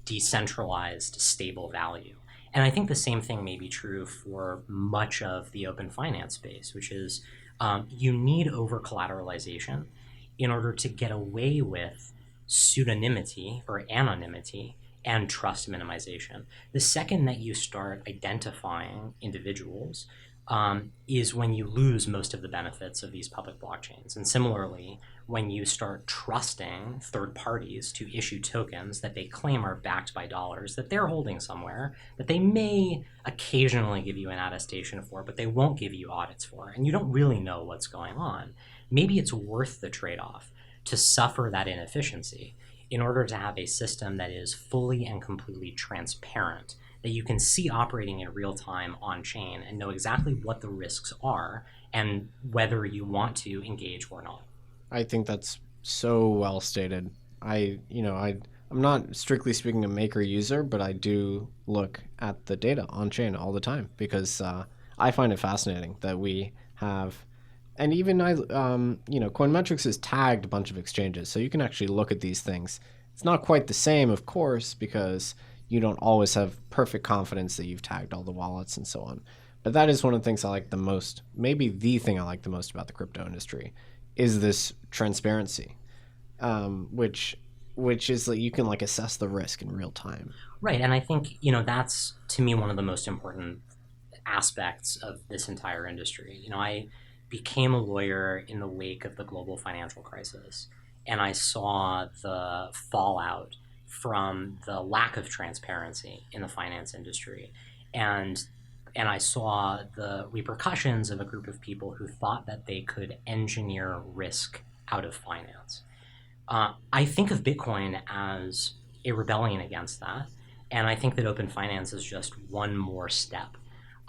decentralized stable value. And I think the same thing may be true for much of the open finance space, which is you need over-collateralization in order to get away with pseudonymity or anonymity and trust minimization. The second that you start identifying individuals is when you lose most of the benefits of these public blockchains. And similarly, when you start trusting third parties to issue tokens that they claim are backed by dollars that they're holding somewhere, that they may occasionally give you an attestation for, but they won't give you audits for, and you don't really know what's going on. Maybe it's worth the trade-off to suffer that inefficiency in order to have a system that is fully and completely transparent, that you can see operating in real time on chain and know exactly what the risks are and whether you want to engage or not. I think that's so well stated. I'm not strictly speaking a Maker user, but I do look at the data on chain all the time because I find it fascinating that we have. And even Coinmetrics has tagged a bunch of exchanges, so you can actually look at these things. It's not quite the same, of course, because you don't always have perfect confidence that you've tagged all the wallets and so on. But that is one of the things I like the most, maybe the thing I like the most about the crypto industry, is this transparency, which is that you can assess the risk in real time. Right, and I think that's to me one of the most important aspects of this entire industry. I became a lawyer in the wake of the global financial crisis, and I saw the fallout from the lack of transparency in the finance industry. And I saw the repercussions of a group of people who thought that they could engineer risk out of finance. I think of Bitcoin as a rebellion against that, and I think that open finance is just one more step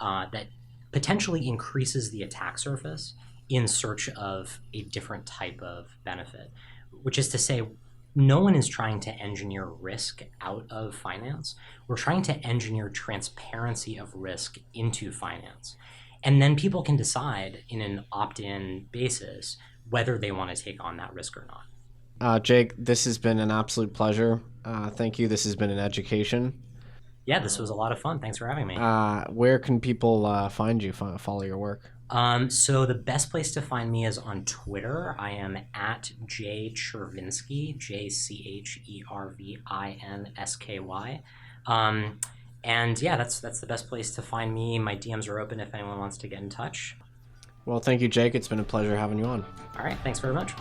that potentially increases the attack surface in search of a different type of benefit, which is to say, no one is trying to engineer risk out of finance. We're trying to engineer transparency of risk into finance. And then people can decide in an opt-in basis whether they want to take on that risk or not. Jake, this has been an absolute pleasure. Thank you. This has been an education. Yeah, this was a lot of fun. Thanks for having me. Where can people find you, follow your work? So the best place to find me is on Twitter. I am at Chervinsky, Chervinsky. And yeah, that's the best place to find me. My DMs are open if anyone wants to get in touch. Well, thank you, Jake. It's been a pleasure having you on. All right, thanks very much.